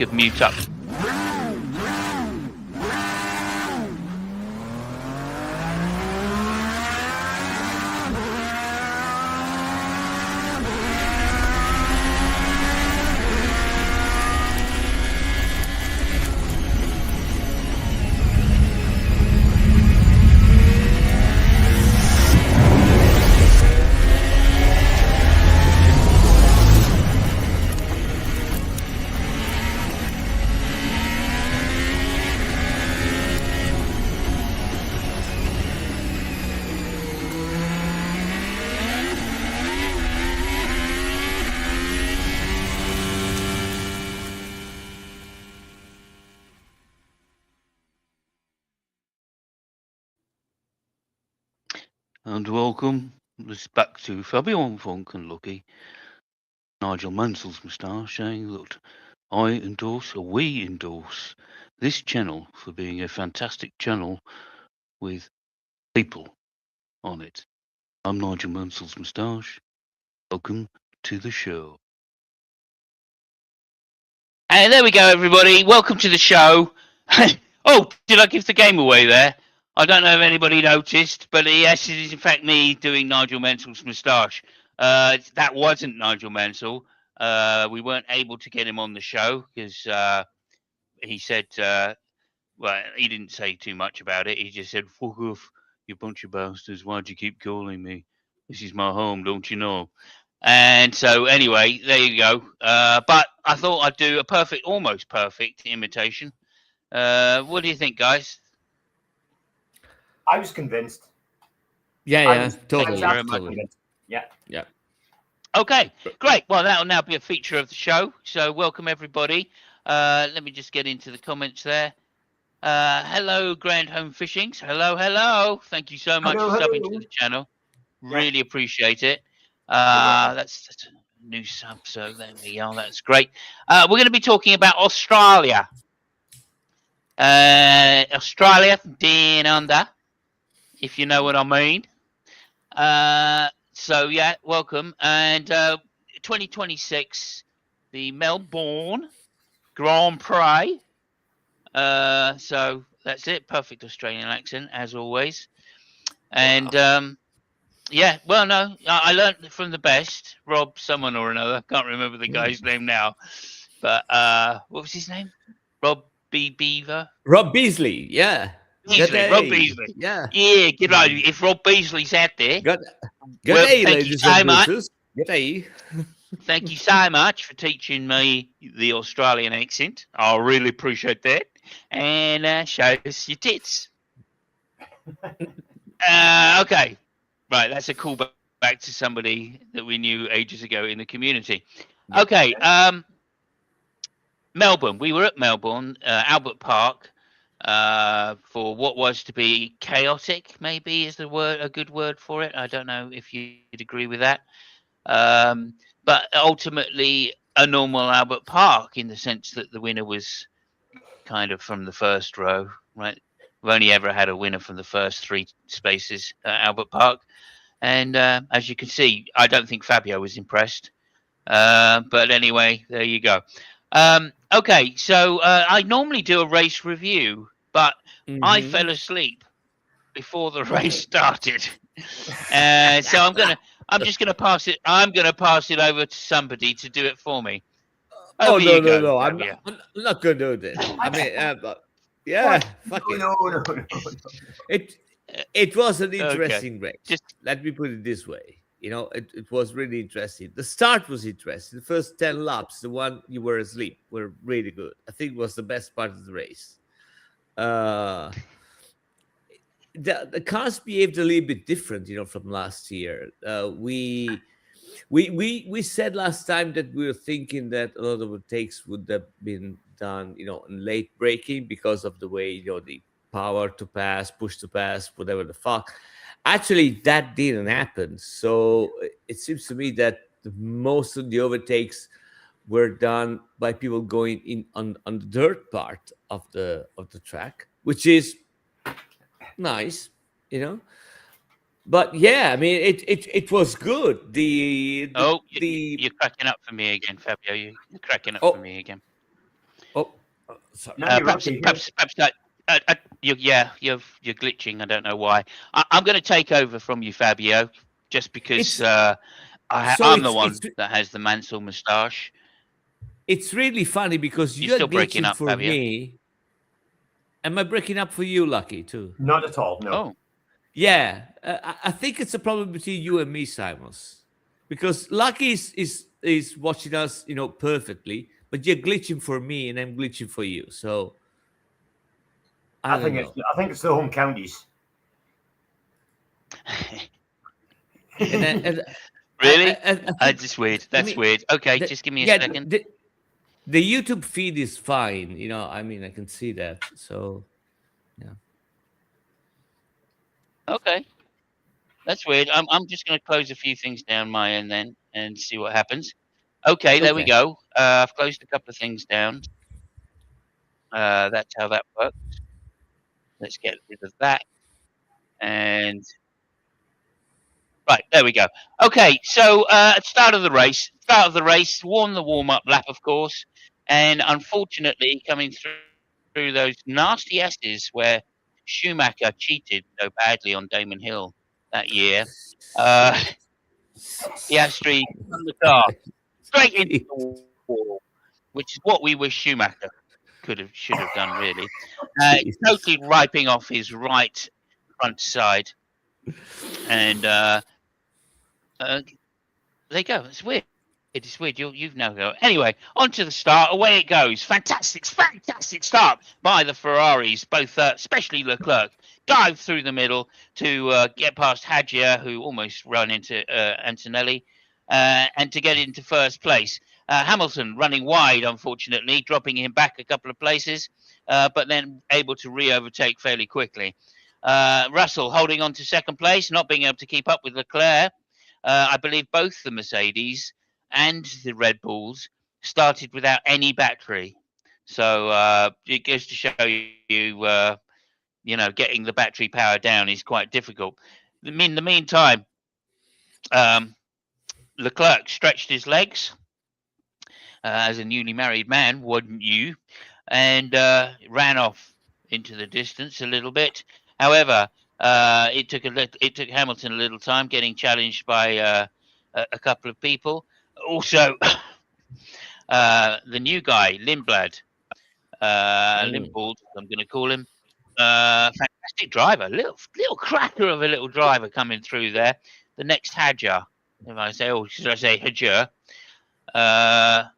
Give mute up. And welcome this back to Fabio on Funk and Lucky. Nigel Mansell's moustache saying that we endorse this channel for being a fantastic channel with people on it. I'm Nigel Mansell's moustache. Welcome to the show. And there we go, everybody. Welcome to the show. Oh, did I give the game away there? I don't know if anybody noticed, but yes, it is in fact me doing Nigel Mansell's moustache. That wasn't Nigel Mansell. We weren't able to get him on the show because he said, well, he didn't say too much about it. He just said, "Fuck off, you bunch of bastards. Why'd you keep calling me? This is my home, don't you know?" And so anyway, there you go. But I thought I'd do a almost perfect imitation. What do you think, guys? I was convinced. Yeah, totally. Yeah. Okay, great. Well, that'll now be a feature of the show. So welcome, everybody. Let me just get into the comments there. Hello, Grand Home Fishings. Hello. Thank you so much for subbing to the channel. Really appreciate it. That's a new sub, so there we are. That's great. We're going to be talking about Australia. Australia down under, if you know what I mean. So yeah, welcome. And 2026, the Melbourne Grand Prix. So that's it. Perfect Australian accent as always. And yeah, well, no, I learned from the best, Rob, someone or another. Can't remember the guy's name now, but what was his name? Rob Beaver. Rob Beasley, yeah. Rob Beasley. Yeah. Yeah, good idea. If Rob Beasley's out there. Good Well, day, thank you ladies so and much. bruises. Good day. Thank you so much for teaching me the Australian accent. I really appreciate that. And show us your tits. Okay. Right, that's a call back to somebody that we knew ages ago in the community. Okay. Melbourne. We were at Melbourne, Albert Park, for what was to be chaotic, maybe is a good word for it. I don't know if you'd agree with that. But ultimately a normal Albert Park in the sense that the winner was kind of from the first row, right? We've only ever had a winner from the first three spaces at Albert Park. And as you can see, I don't think Fabio was impressed. But anyway, there you go. Okay, so I normally do a race review, but I fell asleep before the race started. So I'm just gonna pass it. I'm gonna pass it over to somebody to do it for me. No. I'm not gonna do this. I mean, yeah, fuck it. No. It was an interesting race. Let me put it this way. You know, it was really interesting. The start was interesting. The first 10 laps, the one you were asleep, were really good. I think it was the best part of the race. The cars behaved a little bit different, you know, from last year. We said last time that we were thinking that a lot of the takes would have been done, you know, in late braking because of the way, you know, the power to pass, push to pass, whatever the fuck. Actually, that didn't happen. So it seems to me that most of the overtakes were done by people going in on the dirt part of the track, which is nice, you know. But yeah, I mean, it was good. You're cracking up for me again, Fabio. You're cracking up for me again. Sorry. No, you're Perhaps, okay. perhaps that. You're glitching. I don't know why. I'm going to take over from you, Fabio, just because It's so I'm the one that has the Mansell moustache. it's really funny because You're you're still breaking glitching up, for Fabio. me. Am I breaking up for you, Lucky, too? Not at all. No. Oh, Yeah, I think it's a problem between you and me, Simons, because Lucky is watching us, perfectly, but you're glitching for me and I'm glitching for you. So I don't know. I think it's the home counties. And then, and really? I think Just weird. I That's mean, weird. Okay, the, just give me a yeah, second. the YouTube feed is fine. I mean, I can see that. So yeah. Okay, that's weird. I'm just going to close a few things down my end then and see what happens. Okay, there we Okay. go. I've closed a couple of things down. That's how that works. Let's get rid of that. And right, there we go. Okay, so start of the race, won the warm-up lap, of course, and unfortunately coming through those nasty S's where Schumacher cheated so badly on Damon Hill that year. Piastri won the car straight into the wall, which is what we wish Schumacher should have done really. Totally wiping off his right front side, and there you go. It's weird. It is weird. You've now go. Anyway, on to the start. Away it goes. Fantastic start by the Ferraris, both, especially Leclerc. Dive through the middle to get past Hadjar, who almost ran into Antonelli, and to get into first place. Hamilton running wide, unfortunately, dropping him back a couple of places, but then able to re-overtake fairly quickly. Russell holding on to second place, not being able to keep up with Leclerc. I believe both the Mercedes and the Red Bulls started without any battery. So it goes to show you, getting the battery power down is quite difficult. In the meantime, Leclerc stretched his legs as a newly married man, wouldn't you? And ran off into the distance a little bit. However, it took Hamilton a little time getting challenged by a couple of people. Also, the new guy, Lindblad, Lindblad, I'm going to call him. Fantastic driver, little cracker of a little driver coming through there. The next Hadjar, if I say, or should I say Hadjar? I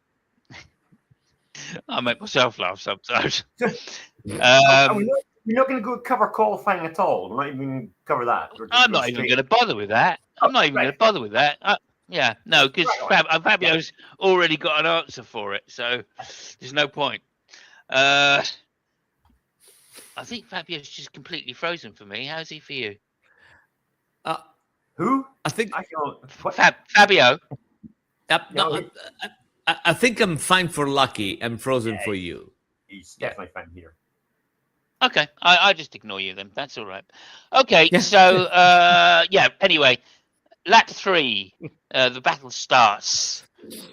make myself laugh sometimes. We're not going to go cover qualifying at all. We're not even cover that. I'm not even going to bother with that. Yeah, no, because Fabio's already got an answer for it, so there's no point. I think Fabio's just completely frozen for me. How's he for you? Who? I think Fabio. I think I'm fine for Lucky. I'm frozen for you. He's definitely fine here. Okay, I just ignore you then. That's all right. Okay, so anyway, lap 3, the battle starts.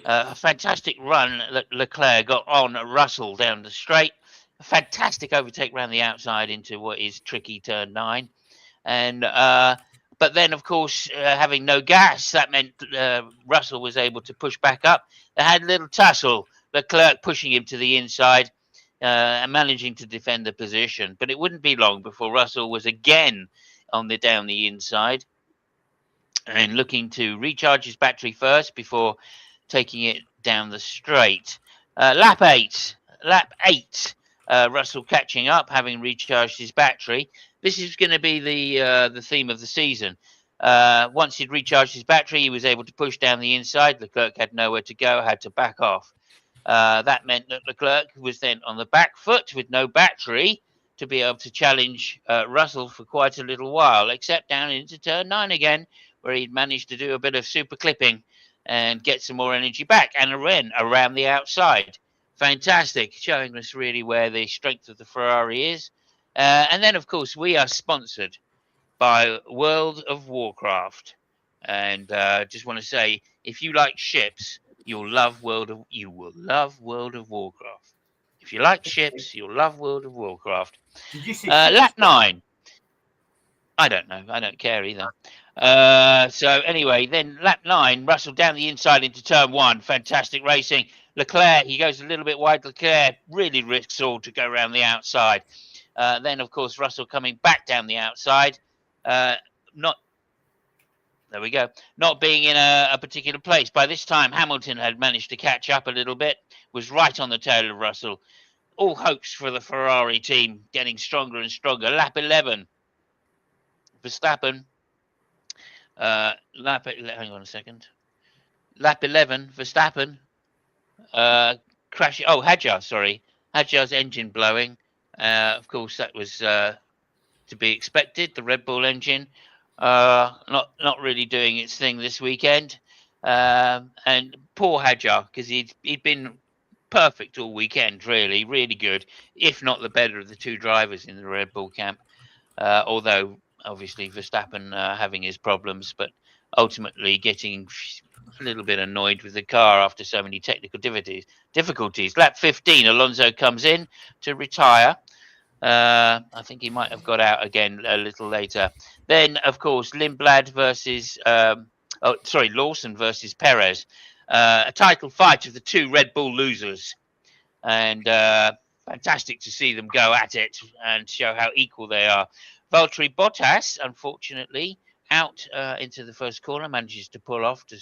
A fantastic run Leclerc got on Russell down the straight. A fantastic overtake around the outside into what is tricky turn 9. And but then, of course, having no gas, that meant Russell was able to push back up. They had a little tussle, Leclerc pushing him to the inside and managing to defend the position. But it wouldn't be long before Russell was again down the inside and looking to recharge his battery first before taking it down the straight. Lap 8, Russell catching up, having recharged his battery. This is going to be the theme of the season. Once he'd recharged his battery, he was able to push down the inside. Leclerc had nowhere to go, had to back off. That meant that Leclerc was then on the back foot with no battery to be able to challenge Russell for quite a little while, except down into turn 9 again, where he'd managed to do a bit of super clipping and get some more energy back and around the outside. Fantastic, showing us really where the strength of the Ferrari is. And then, of course, we are sponsored by World of Warcraft. And just want to say, if you like ships, you will love World of Warcraft. If you like ships, you'll love World of Warcraft. Did you see Lap 9. I don't know. I don't care either. So anyway, then lap 9, Russell down the inside into turn 1. Fantastic racing. Leclerc, he goes a little bit wide. Leclerc really risks all to go around the outside. Then, of course, Russell coming back down the outside. There we go. Not being in a particular place. By this time, Hamilton had managed to catch up a little bit, was right on the tail of Russell. All hopes for the Ferrari team getting stronger and stronger. Lap 11. Verstappen. Hang on a second. Lap 11. Verstappen. Crashing. Oh, Hadjar, sorry. Hadjar's engine blowing. Of course, that was to be expected. The Red Bull engine not really doing its thing this weekend. And poor Hadjar, because he'd been perfect all weekend, really good, if not the better of the two drivers in the Red Bull camp. Although obviously Verstappen having his problems, but ultimately getting a little bit annoyed with the car after so many technical difficulties. Lap 15, Alonso comes in to retire. I think he might have got out again a little later. Then, of course, Lindblad versus Lawson versus Perez. A title fight of the two Red Bull losers. And fantastic to see them go at it and show how equal they are. Valtteri Bottas, unfortunately, out into the first corner, manages to pull off to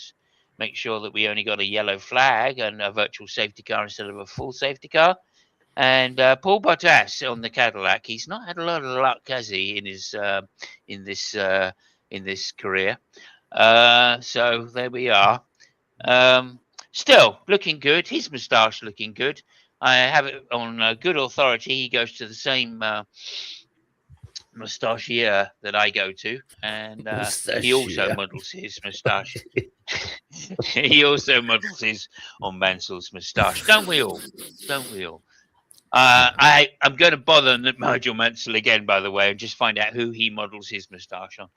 make sure that we only got a yellow flag and a virtual safety car instead of a full safety car. And Paul Bottas on the Cadillac, he's not had a lot of luck, has he, in his in this career? So there we are. Still looking good. His moustache looking good. I have it on good authority. He goes to the same moustachier that I go to, and he also models his moustache. He also models his on Mansell's moustache. Don't we all? Don't we all? I'm going to bother Nigel Mansell again, by the way, and just find out who he models his moustache on.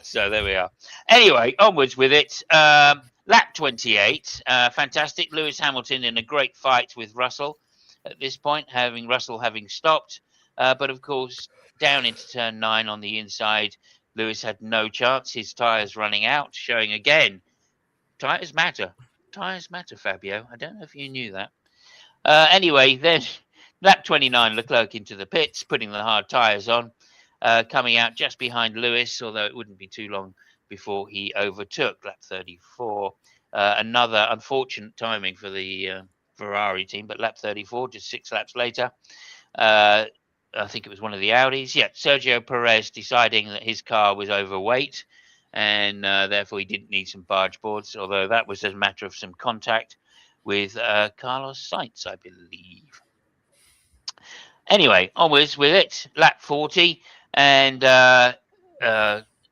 So there we are. Anyway, onwards with it. Lap 28. Fantastic. Lewis Hamilton in a great fight with Russell at this point, Russell having stopped. But of course, down into turn 9 on the inside, Lewis had no chance. His tyres running out, showing again, tyres matter. Tyres matter, Fabio. I don't know if you knew that. Anyway, then lap 29, Leclerc into the pits, putting the hard tyres on, coming out just behind Lewis, although it wouldn't be too long before he overtook. Lap 34, another unfortunate timing for the Ferrari team, but lap 34, just 6 laps later, I think it was one of the Audis. Yeah, Sergio Perez deciding that his car was overweight and therefore he didn't need some barge boards, although that was a matter of some contact with Carlos Sainz, I believe. Anyway, onwards with it. Lap 40, and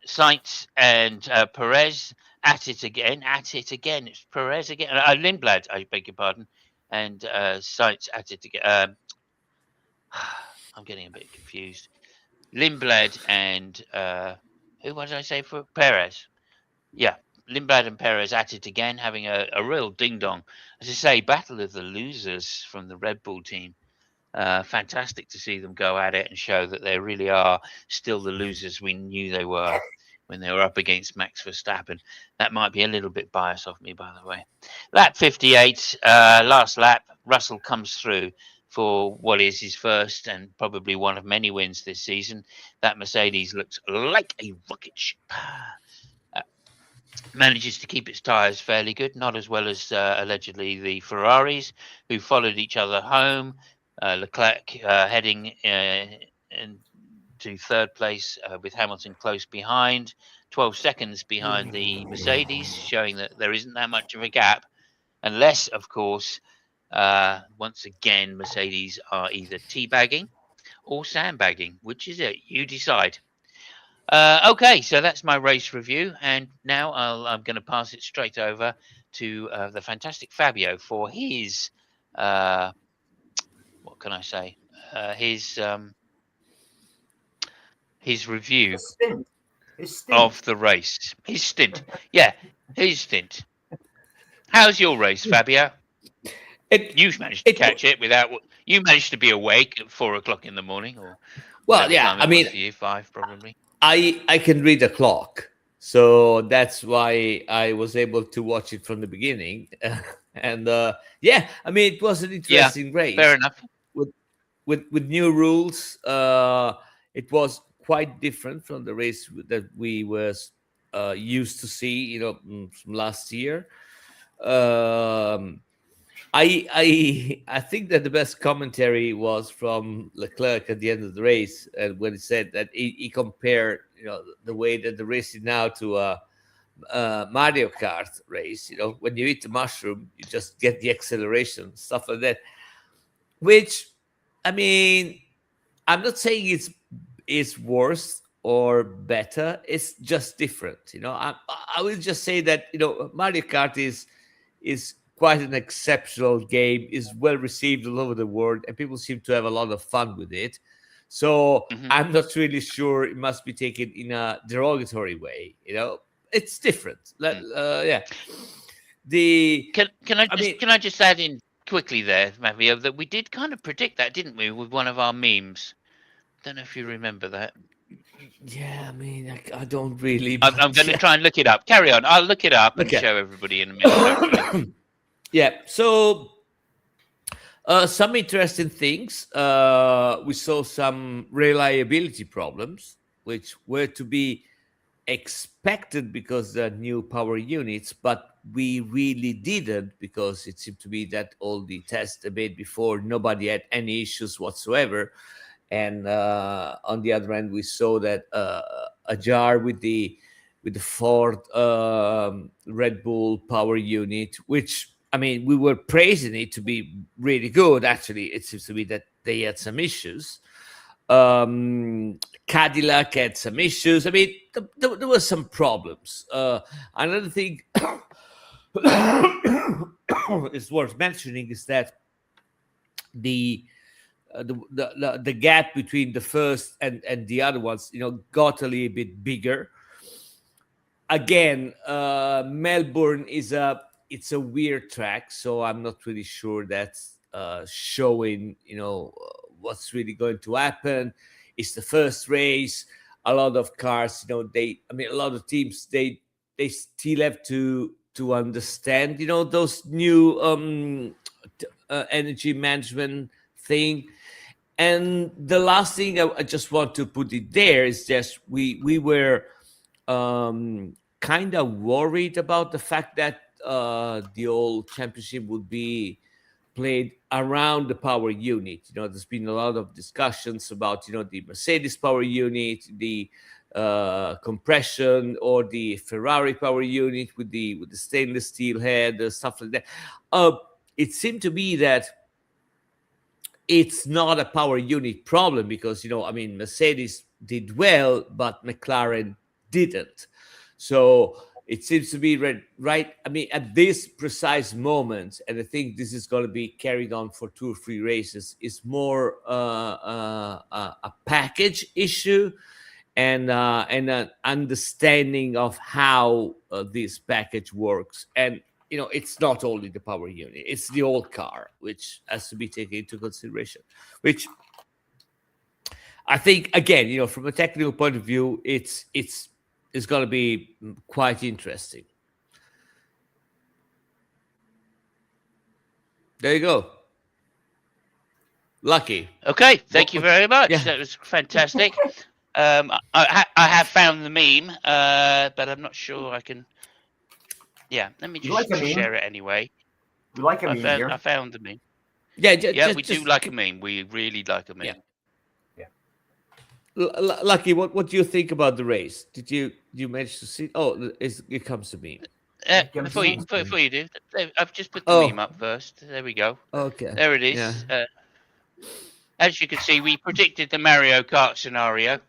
Sainz and Perez at it again. It's Perez again. Lindblad, I beg your pardon, and Sainz at it again. I'm getting a bit confused. Lindblad and who was I say for Perez? Yeah, Lindblad and Perez at it again, having a real ding-dong. As I say, battle of the losers from the Red Bull team. Fantastic to see them go at it and show that they really are still the losers we knew they were when they were up against Max Verstappen. That might be a little bit biased of me, by the way. Lap 58, last lap, Russell comes through for what is his first and probably one of many wins this season. That Mercedes looks like a rocket ship. Manages to keep its tyres fairly good, not as well as allegedly the Ferraris, who followed each other home. Leclerc heading into third place with Hamilton close behind, 12 seconds behind the Mercedes, showing that there isn't that much of a gap, unless, of course, once again, Mercedes are either teabagging or sandbagging. Which is it? You decide. Okay, so that's my race review, and now I'm going to pass it straight over to the fantastic Fabio for his what can I say? His review of the race. His stint. Yeah, his stint. How's your race, Fabio? You managed to catch it without You managed to be awake at 4 o'clock in the morning, or Well, whatever yeah, time I it was mean, for you. 5 probably. I can read a clock, so that's why I was able to watch it from the beginning. And yeah, I mean, it was an Yeah, interesting fair race enough. with with new rules. It was quite different from the race that we was used to see, from last year. Um, I think that the best commentary was from Leclerc at the end of the race, and when he said that he compared, the way that the race is now to a Mario Kart race. When you eat the mushroom, you just get the acceleration, stuff like that. Which, I mean, I'm not saying it's worse or better. It's just different. I will just say that Mario Kart is quite an exceptional game. Is well received all over the world, and people seem to have a lot of fun with it. So Hmm. I'm not really sure it must be taken in a derogatory way. It's different. Yeah. The Can I I just mean, can I just add in quickly there, Fabio, that we did kind of predict that, didn't we, with one of our memes? Don't know if you remember that. yeah. I mean, I don't really, I'm but going to yeah. try and look it up. Carry on. I'll look it up and Okay. show everybody in a minute, hopefully. Yeah. So some interesting things. We saw some reliability problems, which were to be expected because they're new power units, but we really didn't, because it seemed to be that all the tests they made before, nobody had any issues whatsoever. And on the other hand, we saw that a jar with the Ford Red Bull power unit, which, I mean, we were praising it to be really good. Actually, it seems to be that they had some issues. Cadillac had some issues. I mean, there were some problems. Another thing is worth mentioning is that the the gap between the first and the other ones, got a little bit bigger. Again, Melbourne it's a weird track, so I'm not really sure that's showing what's really going to happen. It's the first race. A lot of cars, a lot of teams, they still have to understand those new energy management thing. And the last thing I just want to put it there is just we were kind of worried about the fact that the old championship would be played around the power unit. There's been a lot of discussions about the Mercedes power unit, the compression, or the Ferrari power unit with the stainless steel head, stuff like that. It seemed to be that it's not a power unit problem, because Mercedes did well, but McLaren didn't. So it seems to be right. I mean, at this precise moment, and I think this is going to be carried on for 2 or 3 races, is more a package issue and an understanding of how this package works. And it's not only the power unit; it's the old car, which has to be taken into consideration. Which I think, again, from a technical point of view, it's going to be quite interesting. There you go. Lucky. Okay, thank you very much. Yeah. That was fantastic. I have found the meme, but I'm not sure I can. Yeah, let me You like just a meme? share it anyway. We like a meme here. I found the meme. Yeah, Yeah, we do like a meme. We really like a meme. Yeah. Lucky, what do you think about the race? Did you manage to see? Oh, it comes to me. Before you do, I've just put the Oh. meme up first. There we go. Okay. There it is. Yeah. As you can see, we predicted the Mario Kart scenario,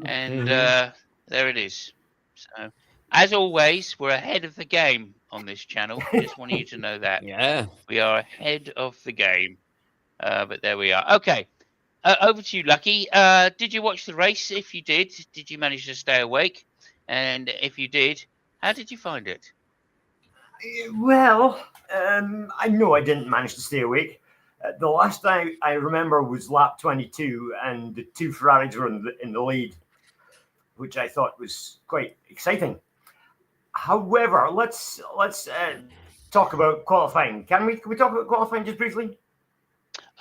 and there it is. So, as always, we're ahead of the game on this channel. Just wanted you to know that. Yeah. We are ahead of the game. But there we are. Okay. Over to you, Lucky. Did you watch the race? If you did you manage to stay awake? And if you did, how did you find it? Well, I know I didn't manage to stay awake. The last I remember was lap 22, and the two Ferraris were in the lead, which I thought was quite exciting. However, let's talk about qualifying. Can we talk about qualifying just briefly?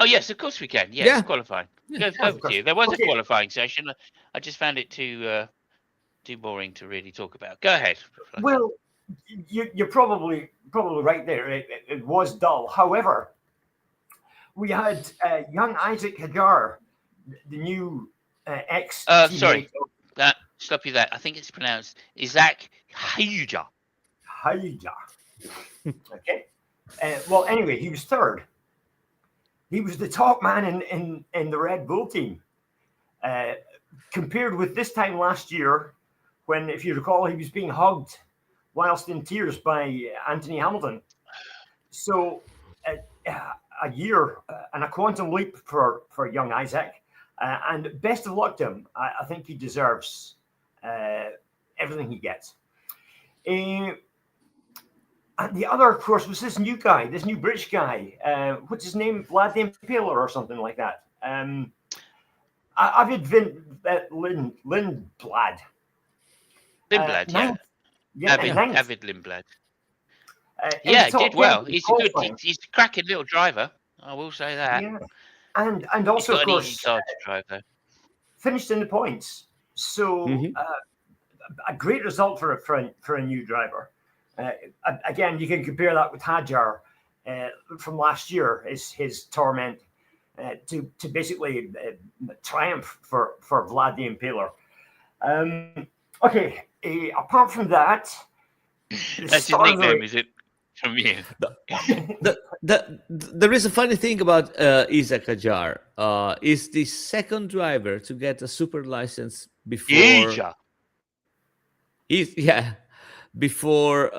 Oh yes, of course we can. Yes, Yeah. qualifying. Yeah, Go with you. There was Okay. a qualifying session. I just found it too boring to really talk about. Go ahead. Well, you're probably right there. It was dull. However, we had young Isaac Hajar, the new ex Sorry. teammate. Stop you there. I think it's pronounced Isaac Hajar. Hajar. Okay. Well, anyway, he was third. He was the top man in the Red Bull team. Compared with this time last year, when, if you recall, he was being hugged whilst in tears by Anthony Hamilton. So a year and a quantum leap for young Isaac. And best of luck to him. I think he deserves everything he gets. And the other, of course, was this new guy, this new British guy. What's his name? Vlad the Impaler or something like that. Arvid Lindblad. Lindblad, Avid Lindblad. Yeah, he did well. He's a good. He's a cracking little driver. I will say that. Yeah, and also, he's got of course, an easy car to drive though. Finished in the points. So a great result for a new driver. Again, you can compare that with Hajar from last year. His torment to basically triumph for Vlad the Impaler. Okay, apart from that, that's his nickname, is it? From you. There is a funny thing about Isaac Hajar. Is the second driver to get a super license before. Before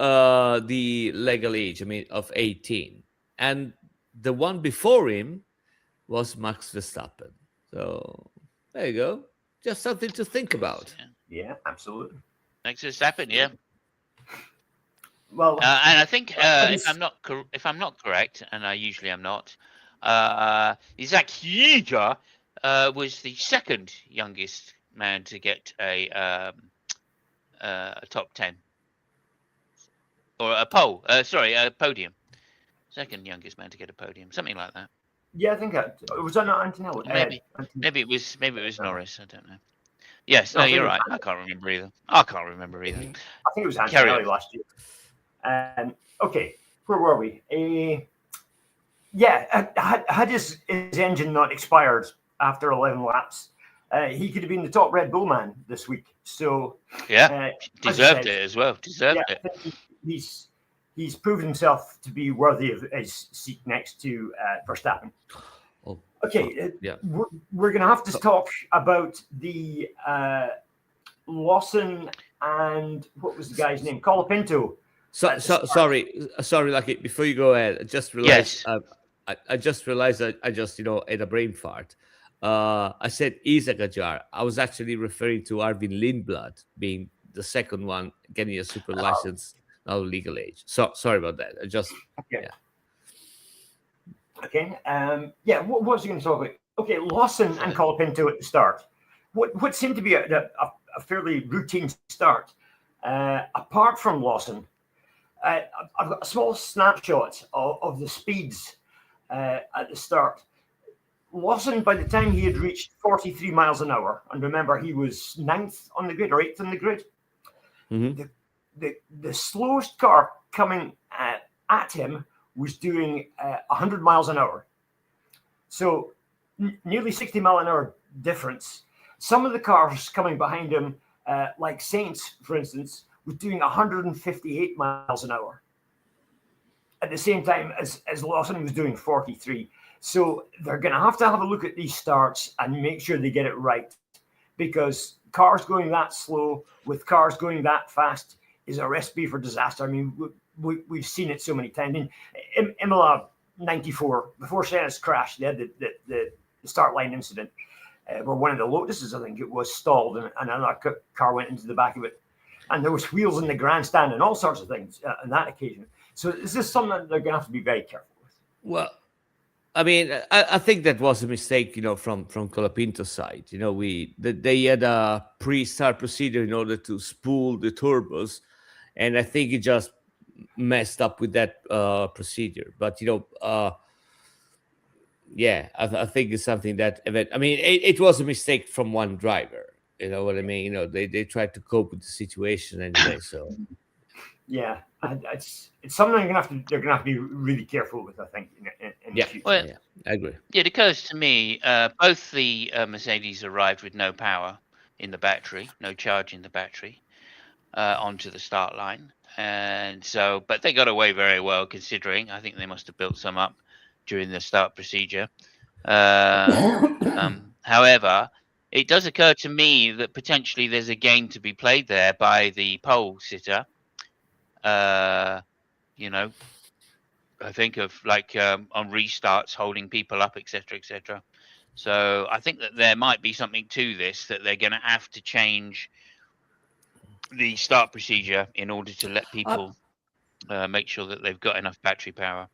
the legal age, of 18. And the one before him was Max Verstappen. So there you go. Just something to think about. Yeah, absolutely. Max Verstappen, yeah. Well, and I think if I'm not correct, and I usually am not, Isaac Hajar was the second youngest man to get a top 10 or a pole. A podium. Second youngest man to get a podium, something like that. Yeah, I think was that not Antonelli? Maybe it was Norris. I don't know. Yes, no, you're right. I can't remember either. I think it was Antonelli last year. Okay, where were we? Had his engine not expired after 11 laps, he could have been the top Red Bull man this week. So deserved it as well. Deserved it. I think he's proven himself to be worthy of his seat next to Verstappen. Okay, we're going to have to talk about the Lawson and what was the guy's name? Colapinto. Sorry, Lucky. Before you go ahead, I just realized. Yes. I just realized that I just had a brain fart. I said Isaac Hajar. I was actually referring to Arvid Lindblad being the second one getting a super license, now legal age. So sorry about that. I just Okay. What was he going to talk about? Okay, Lawson and Colapinto at the start. What seemed to be a fairly routine start. Apart from Lawson, I've got a small snapshot of the speeds at the start. Lawson, by the time he had reached 43 miles an hour, and remember he was 9th on the grid or 8th on the grid, the slowest car coming at him was doing 100 miles an hour. So nearly 60 mile an hour difference. Some of the cars coming behind him, like Saints, for instance, was doing 158 miles an hour at the same time as Lawson was doing 43. So they're going to have a look at these starts and make sure they get it right, because cars going that slow with cars going that fast is a recipe for disaster. I mean, we've seen it so many times. In Imola 94, before Senna's crash, they had the start line incident where one of the Lotuses, I think it was, stalled and another car went into the back of it. And there was wheels in the grandstand and all sorts of things on that occasion. So this is something that they're going to have to be very careful with. Well, I mean, I think that was a mistake, from Colapinto's side. They had a pre-start procedure in order to spool the turbos, and I think he just messed up with that procedure. But yeah, I think it's something that I mean, it was a mistake from one driver. You know what I mean? They tried to cope with the situation anyway. So Yeah, and it's something they're gonna have to be really careful with. I think in the yeah, future. Well, yeah, I agree. it occurs to me both the Mercedes arrived with no power in the battery, no charge in the battery onto the start line, and so but they got away very well considering. I think they must have built some up during the start procedure. However, it does occur to me that potentially there's a game to be played there by the pole sitter. You know, I think of like on restarts, holding people up, etc., etc. So I think that there might be something to this that they're going to have to change the start procedure in order to let Uh, people make sure that they've got enough battery power.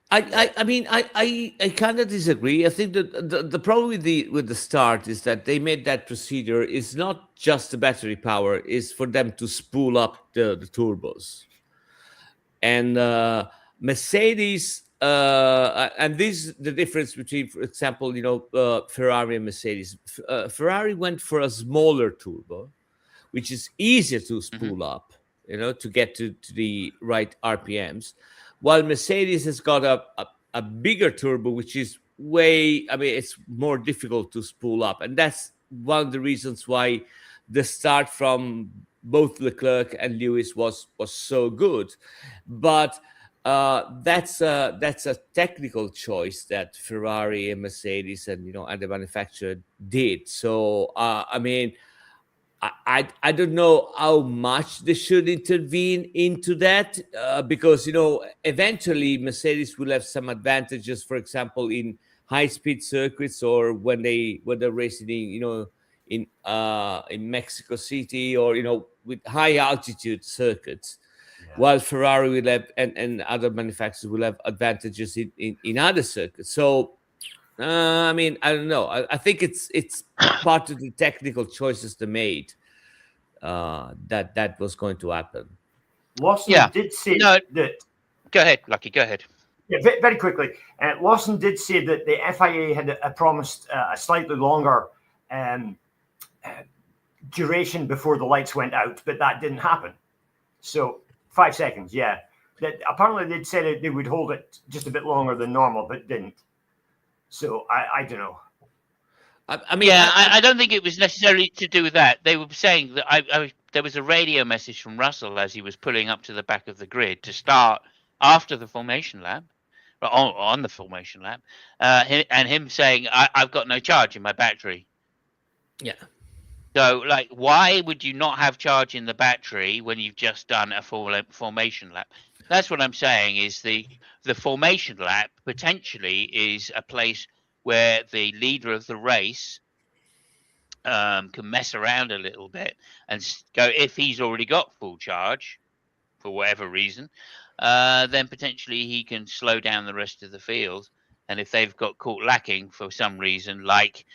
I mean, I kind of disagree. I think that the problem with the start is that they made that procedure is not just the battery power, is for them to spool up the turbos. And Mercedes, and this is the difference between, for example, Ferrari and Mercedes. Ferrari went for a smaller turbo, which is easier to spool up, to get to the right RPMs, while Mercedes has got a bigger turbo, which is it's more difficult to spool up. And that's one of the reasons why the start from both Leclerc and Lewis was so good. But that's a technical choice that Ferrari and Mercedes and the manufacturer did. So I mean, I don't know how much they should intervene into that, because eventually Mercedes will have some advantages, for example, in high speed circuits, or when they're racing in Mexico City, or with high altitude circuits, while Ferrari will have, and other manufacturers will have advantages in other circuits. So I mean, I don't know. I think it's part of the technical choices they made, that was going to happen. Lawson Yeah. did say No, that. go ahead, Lucky. Go ahead. Yeah, very quickly. Lawson did say that the FIA had promised a slightly longer duration before the lights went out, but that didn't happen. So 5 seconds, yeah. That apparently they'd said they would hold it just a bit longer than normal, but didn't. So I don't know. I mean, Yeah, I don't think it was necessarily to do with that. They were saying that there was a radio message from Russell as he was pulling up to the back of the grid to start after the formation lap, or on the formation lap, and him saying, "I've got no charge in my battery." yeah. So, like, why would you not have charge in the battery when you've just done a formation lap? That's what I'm saying. Is the formation lap potentially is a place where the leader of the race can mess around a little bit and go, if he's already got full charge for whatever reason, then potentially he can slow down the rest of the field. And if they've got caught lacking for some reason, like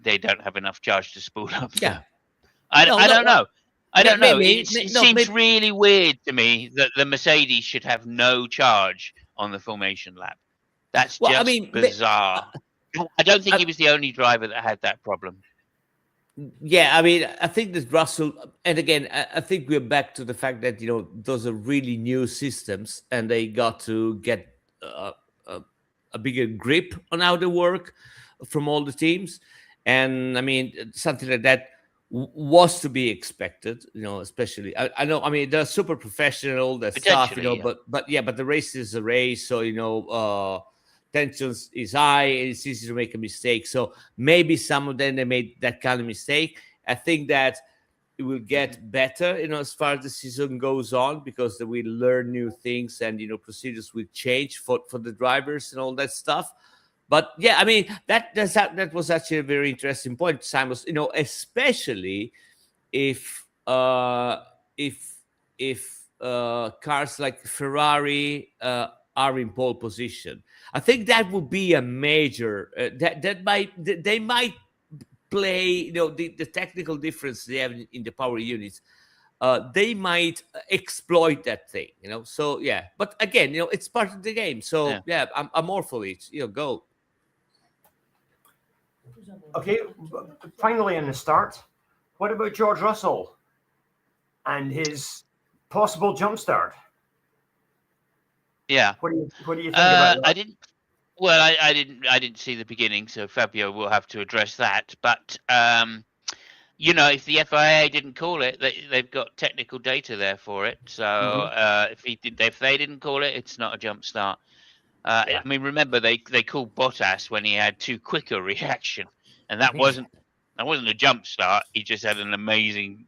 they don't have enough charge to spool up. Yeah. I don't know. I don't know. Maybe, It seems really weird to me that the Mercedes should have no charge on the formation lap. That's Well, I just mean, bizarre. I don't think he was the only driver that had that problem. yeah, I mean, I think that Russell, and again, I think we're back to the fact that those are really new systems, and they got to get a bigger grip on how they work from all the teams. And I mean, something like that was to be expected, especially I know, I mean, they're super professional, that stuff, Yeah. but the race is a race, so tensions is high, and it's easy to make a mistake. So maybe some of them, they made that kind of mistake. I think that it will get better, as far as the season goes on, because they will learn new things, and procedures will change for the drivers and all that stuff. But yeah, I mean, that was actually a very interesting point, Simon. Especially if cars like Ferrari are in pole position. I think that would be a major they might play, the technical difference they have in the power units. They might exploit that thing, So yeah, but again, it's part of the game. So yeah, I'm all for it. Go. Okay, finally in the start, what about George Russell and his possible jump start? Yeah. What do you think about that? I didn't. Well, I didn't see the beginning, so Fabio will have to address that. But if the FIA didn't call it, they've got technical data there for it. So if they didn't call it, it's not a jump start. Yeah. I mean, remember they called Bottas when he had too quick a reaction, and that wasn't a jump start. He just had an amazing.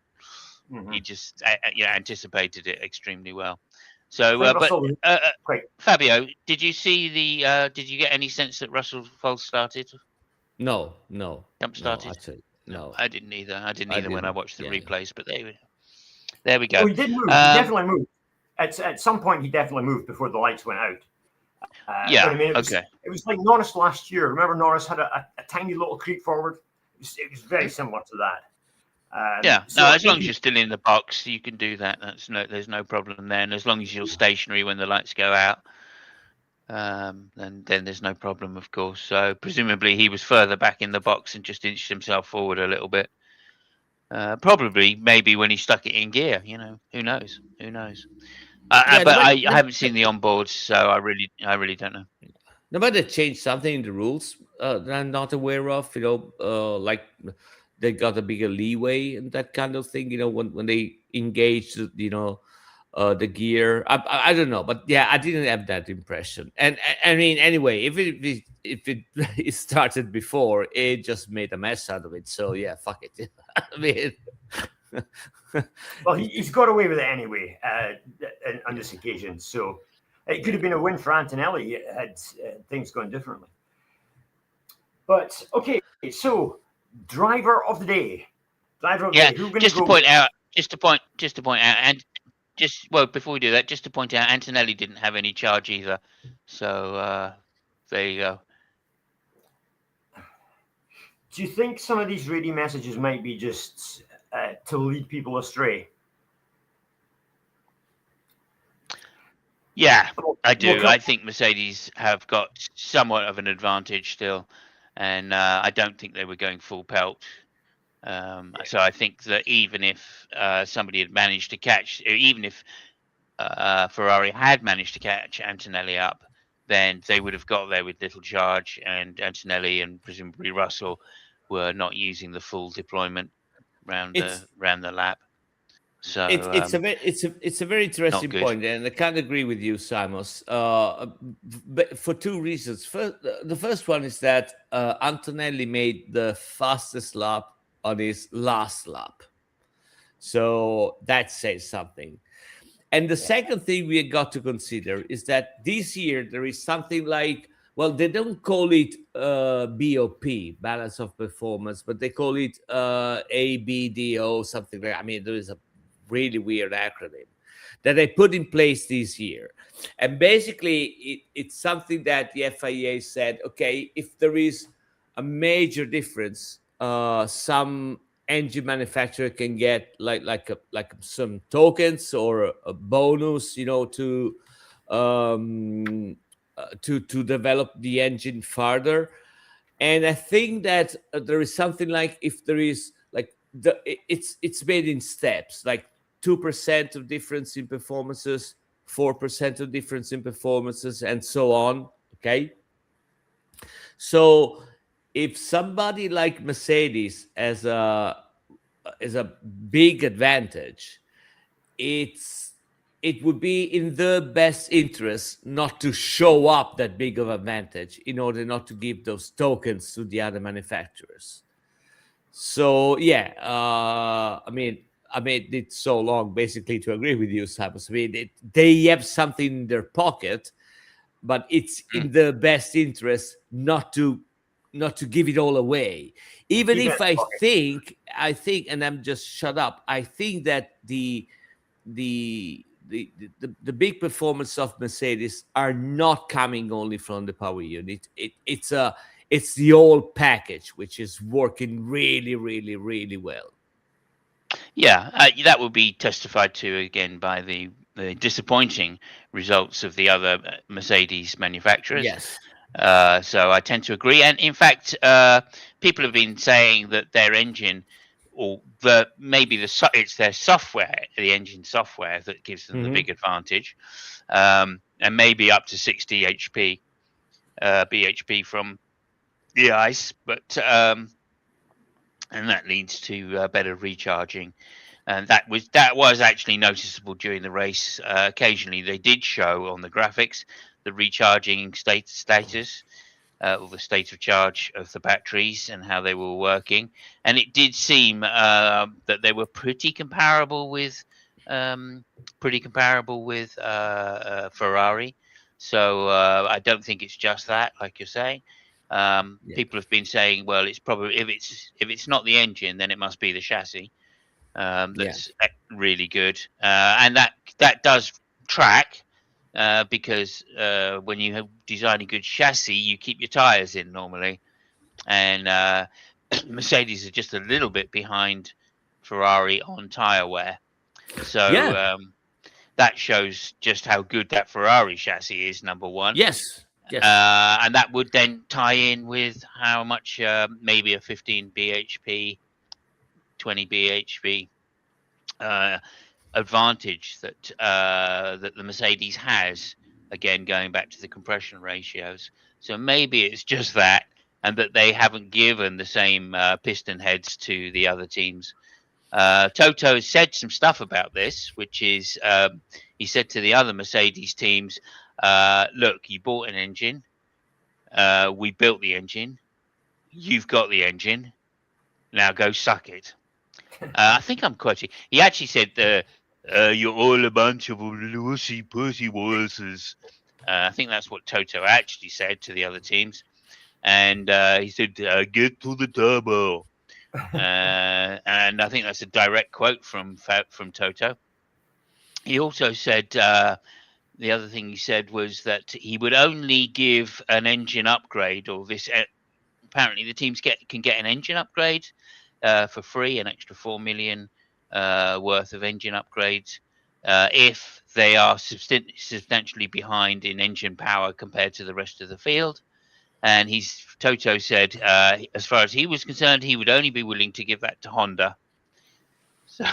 He just anticipated it extremely well. So, but Great. Fabio, did you see the? Did you get any sense that Russell false started? No, Jump started? actually, no. I didn't either. I didn't either when I watched the Yeah. replays. But there we go. Oh, he did move. He definitely moved. At some point, he definitely moved before the lights went out. Yeah. But I mean, it was like Norris last year. Remember, Norris had a tiny little creep forward. It was very similar to that. So as long as you're still in the box, you can do that. There's no problem there. And as long as you're stationary when the lights go out, then there's no problem, of course. So presumably he was further back in the box and just inched himself forward a little bit. Probably, maybe when he stuck it in gear. Who knows? But I haven't seen the onboards, so I really don't know. No, but they changed something in the rules that I'm not aware of. Like they got a bigger leeway and that kind of thing. When they engage, the gear. I don't know, but yeah, I didn't have that impression. And I mean, anyway, if it started before, it just made a mess out of it. So yeah, fuck it. I mean. Well, he's got away with it anyway on this occasion. So it could have been a win for Antonelli had things gone differently. But okay, so driver of the day. Just to point out, and before we do that, just to point out, Antonelli didn't have any charge either. So there you go. Do you think some of these radio messages might be just to lead people astray? Yeah, I do. I think Mercedes have got somewhat of an advantage still, and I don't think they were going full pelt. So I think that even if somebody had managed to catch, even if Ferrari had managed to catch Antonelli up, then they would have got there with little charge, and Antonelli and presumably Russell were not using the full deployment round the lap. So it's a very interesting point, and I can't agree with you, Simos. But for two reasons. First, the first one is that Antonelli made the fastest lap on his last lap, so that says something. And the second thing we got to consider is that this year there is something like, well, they don't call it BOP, balance of performance, but they call it ABDO, something like that. I mean, there is a really weird acronym that they put in place this year. And basically, it's something that the FIA said, okay, if there is a major difference, some engine manufacturer can get like some tokens or a bonus, to develop the engine further. And I think that there is something like, if there is like it's made in steps, like 2% of difference in performances, 4% of difference in performances, and so on. Okay, so if somebody like Mercedes has a big advantage, it would be in the best interest not to show up that big of advantage in order not to give those tokens to the other manufacturers. So yeah, I made it so long basically to agree with you, Simon. I mean, they have something in their pocket, but it's in the best interest not to give it all away. Even if I think, and I'm just shut up, I think that the the big performance of Mercedes are not coming only from the power unit. It's the whole package which is working really, really, really well. Yeah, that will be testified to again by the disappointing results of the other Mercedes manufacturers. Yes. So I tend to agree. And in fact, people have been saying that their engine, or it's their software, the engine software, that gives them the Mhm. big advantage, and maybe up to 60 HP, bhp from the ice, but and that leads to better recharging. And that was actually noticeable during the race. Occasionally, they did show on the graphics the recharging status, or the state of charge of the batteries and how they were working. And it did seem that they were pretty comparable with Ferrari. So I don't think it's just that, like you're saying. Yeah. People have been saying, well, it's probably, if it's not the engine, then it must be the chassis. Yeah. That's really good, and that does track, because when you design a good chassis, you keep your tires in normally, and Mercedes are just a little bit behind Ferrari on tire wear, so Yeah. that shows just how good that Ferrari chassis is. Number one. Yes. Yes. And that would then tie in with how much maybe a 15 bhp, 20 bhp advantage that the Mercedes has. Again, going back to the compression ratios, so maybe it's just that, and that they haven't given the same piston heads to the other teams. Toto has said some stuff about this, which is he said to the other Mercedes teams, "Look, you bought an engine. We built the engine. You've got the engine. Now go suck it." I think I'm quoting. He actually said, "You're all a bunch of loosey pussy wusses." I think that's what Toto actually said to the other teams, and he said, "Get to the turbo." And I think that's a direct quote from Toto. He also said, the other thing he said was that he would only give an engine upgrade, or this. Apparently, the teams can get an engine upgrade for free, an extra 4 million worth of engine upgrades, if they are substantially behind in engine power compared to the rest of the field. And Toto said, as far as he was concerned, he would only be willing to give that to Honda. So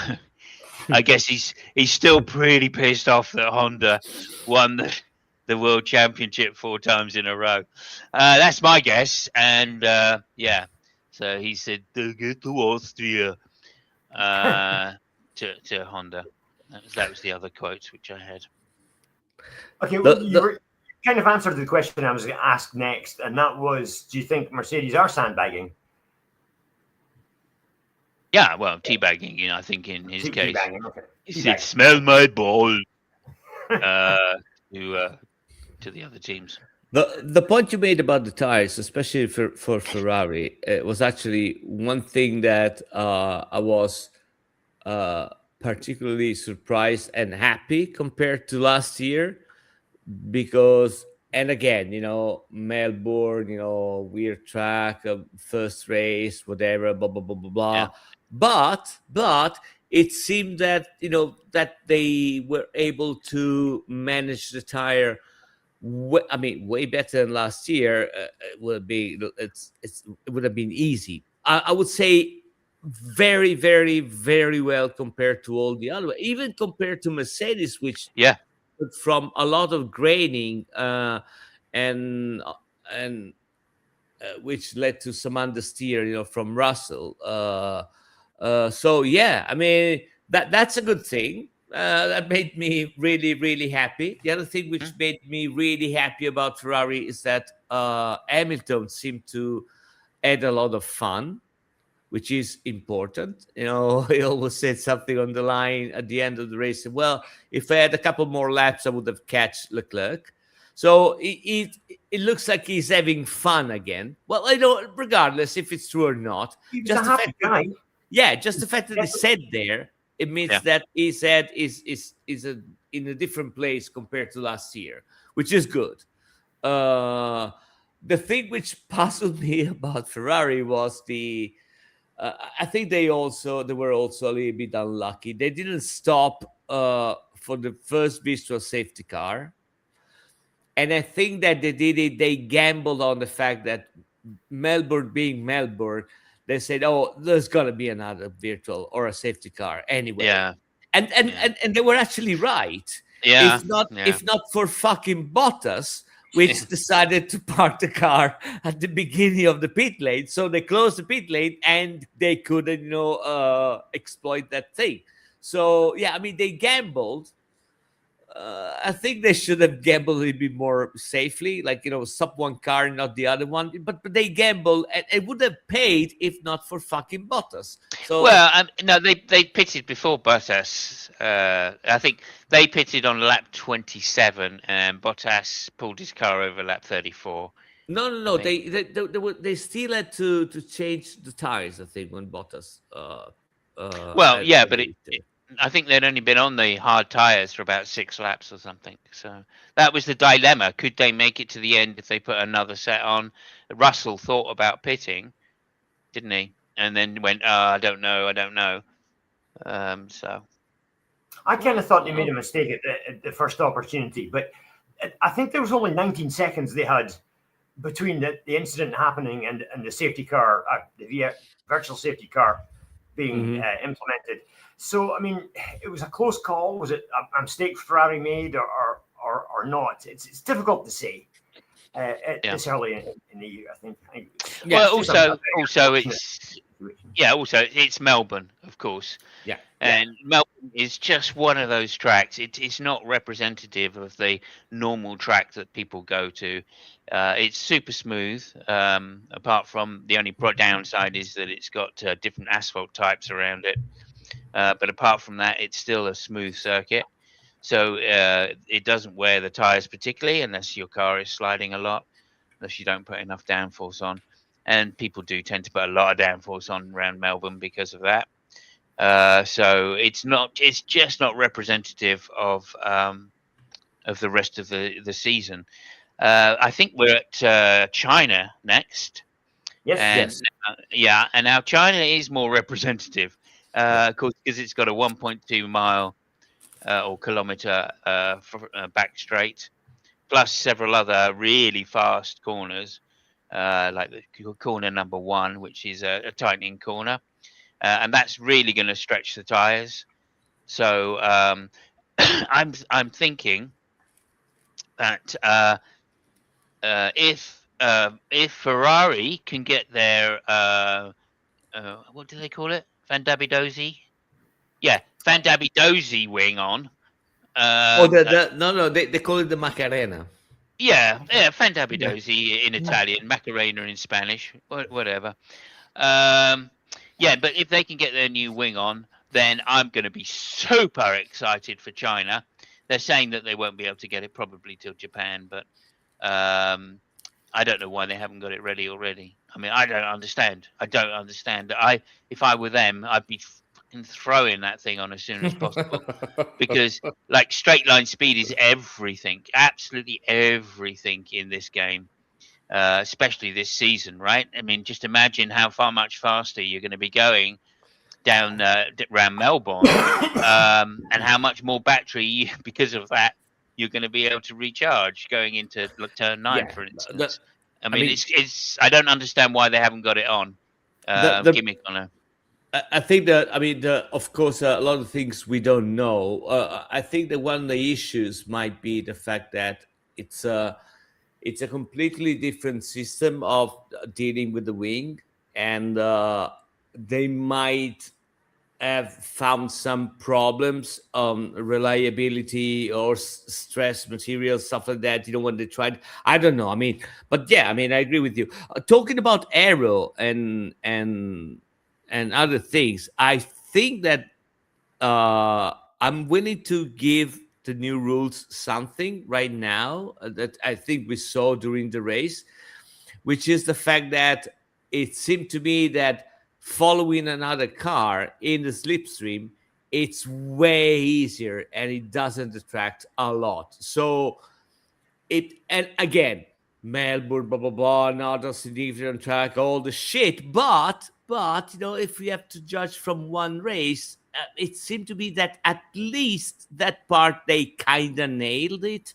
I guess he's still pretty pissed off that Honda won the world championship 4 times in a row. That's my guess. And yeah, so he said, "Get to Austria," to Honda. That was the other quotes which I had. Okay, well, The, you the, were kind of answered the question I was going to ask next, and that was, do you think Mercedes are sandbagging? Yeah, well, teabagging. I think in his case, Teabagging, okay. he said, "Smell my ball," to the other teams. the point you made about the tires, especially for Ferrari, was actually one thing that I was particularly surprised and happy compared to last year, because, and again, Melbourne, weird track, first race, whatever, blah blah blah blah blah. Yeah. But it seemed that that they were able to manage the tire. Way better than last year. It would have been easy. I would say very, very, very well compared to all the other, even compared to Mercedes, which Yeah. from a lot of graining and and which led to some understeer, from Russell. So yeah, that's a good thing. That made me really, really happy. The other thing which made me really happy about Ferrari is that Hamilton seemed to add a lot of fun, which is important. He always said something on the line at the end of the race. Well, if I had a couple more laps, I would have catch Leclerc. So it looks like he's having fun again. Well, I don't, regardless if it's true or not. He was Just a the happy fact guy. Yeah, just the fact that he said there, it means Yeah. that he said is in a different place compared to last year, which is good. Uh, the thing which puzzled me about Ferrari was I think they were also a little bit unlucky. They didn't stop for the first visual safety car, and I think that they did it. They gambled on the fact that Melbourne being Melbourne, they said, "Oh, there's gonna be another virtual or a safety car anyway," Yeah. and they were actually right. Yeah. If not for fucking Bottas, which decided to park the car at the beginning of the pit lane, so they closed the pit lane and they couldn't, exploit that thing. So yeah, I mean, they gambled. I think they should have gambled a little bit more safely, like, sub one car, not the other one. But they gambled, and it would have paid if not for fucking Bottas. So Well, no, they pitted before Bottas. I think they pitted on lap 27, and Bottas pulled his car over lap 34. no, they still had to change the tires. I think when Bottas. Well, yeah, but I think they'd only been on the hard tires for about 6 laps or something. So that was the dilemma. Could they make it to the end if they put another set on? Russell thought about pitting, didn't he? And then went, I don't know. So I kind of thought they made a mistake at the first opportunity, but I think there was only 19 seconds they had between the incident happening and the safety car, the virtual safety car being implemented. So, I mean, it was a close call. Was it a mistake Ferrari made or not? It's difficult to say this early in the year, I think. Well, also it's Melbourne, of course. Yeah. And Melbourne is just one of those tracks. It's not representative of the normal track that people go to. It's super smooth. Apart from the only downside is that it's got different asphalt types around it. But apart from that, it's still a smooth circuit. So it doesn't wear the tires particularly unless your car is sliding a lot, unless you don't put enough downforce on. And people do tend to put a lot of downforce on around Melbourne because of that. So it's just not representative of the rest of the season. I think we're at China next. Yes. And now China is more representative, of course, because it's got a 1.2 mile or kilometer back straight, plus several other really fast corners, like the corner number 1, which is a tightening corner. And that's really going to stretch the tires. So I'm thinking that if Ferrari can get their what do they call it? Van Dabidozi? Yeah, Van Dabidozi wing on. They call it the Macarena. Yeah, Van Dabidozi in Italian, Macarena in Spanish, whatever. Yeah, but if they can get their new wing on, then I'm going to be super excited for China. They're saying that they won't be able to get it probably till Japan, but I don't know why they haven't got it ready already. I mean, I don't understand. If I were them, I'd be fucking throwing that thing on as soon as possible because, like, straight line speed is everything, absolutely everything in this game. Especially this season, right? I mean, just imagine how much faster you're going to be going down around Melbourne, and how much more battery, because of that, you're going to be able to recharge going into turn 9, for instance. I mean, it's. I don't understand why they haven't got it on. Gimmick on it. I think that, of course, a lot of things we don't know. I think that one of the issues might be the fact that it's a completely different system of dealing with the wing, and they might have found some problems on reliability or stress material, stuff like that, when they tried. I don't know. But yeah, I agree with you. Talking about aero and other things, I think that I'm willing to give the new rules something right now that I think we saw during the race, which is the fact that it seemed to me that following another car in the slipstream it's way easier and it doesn't detract a lot. So and again, Melbourne, blah blah blah, not a significant track, all the shit. But if we have to judge from one race, it seemed to be that at least that part they kind of nailed it.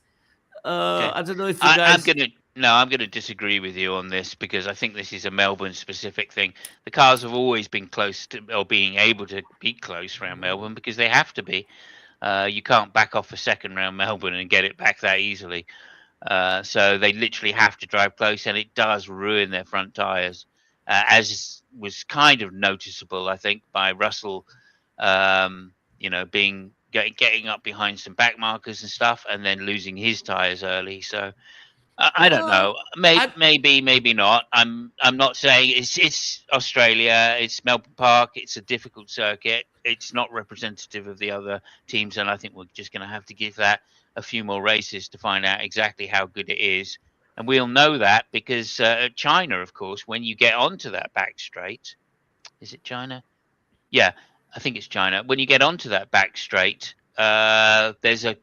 Okay. I don't know if you I'm guys. gonna no, I'm gonna disagree with you on this because I think this is a Melbourne specific thing. The cars have always been close to or being able to be close around Melbourne because they have to be. You can't back off a second round Melbourne and get it back that easily. So they literally have to drive close, and it does ruin their front tyres, as was kind of noticeable, I think, by Russell. Getting up behind some back markers and stuff, and then losing his tyres early. So I don't know. I, Maybe not. I'm not saying it's Australia. It's Melbourne Park. It's a difficult circuit. It's not representative of the other teams, and I think we're just going to have to give that a few more races to find out exactly how good it is. And we'll know that because China, of course, when you get onto that back straight, is it China? Yeah, I think it's China. When you get onto that back straight, there's a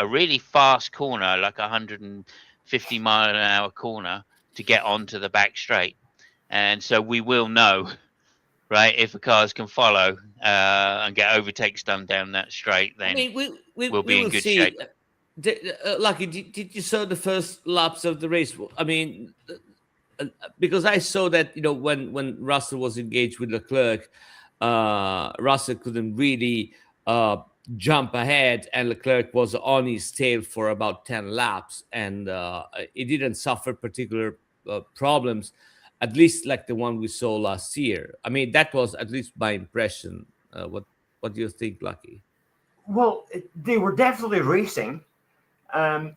really fast corner, like 150-mile-an-hour corner, to get onto the back straight, and so we will know, right, if the cars can follow and get overtakes done down that straight, I then mean, we we'll be in will good see. shape. Lucky, did you saw the first laps of the race? I mean, because I saw that when Russell was engaged with Leclerc, Russell couldn't really jump ahead, and Leclerc was on his tail for about 10 laps, and he didn't suffer particular problems, at least like the one we saw last year. I mean, that was at least my impression. What do you think, Lucky? Well, they were definitely racing.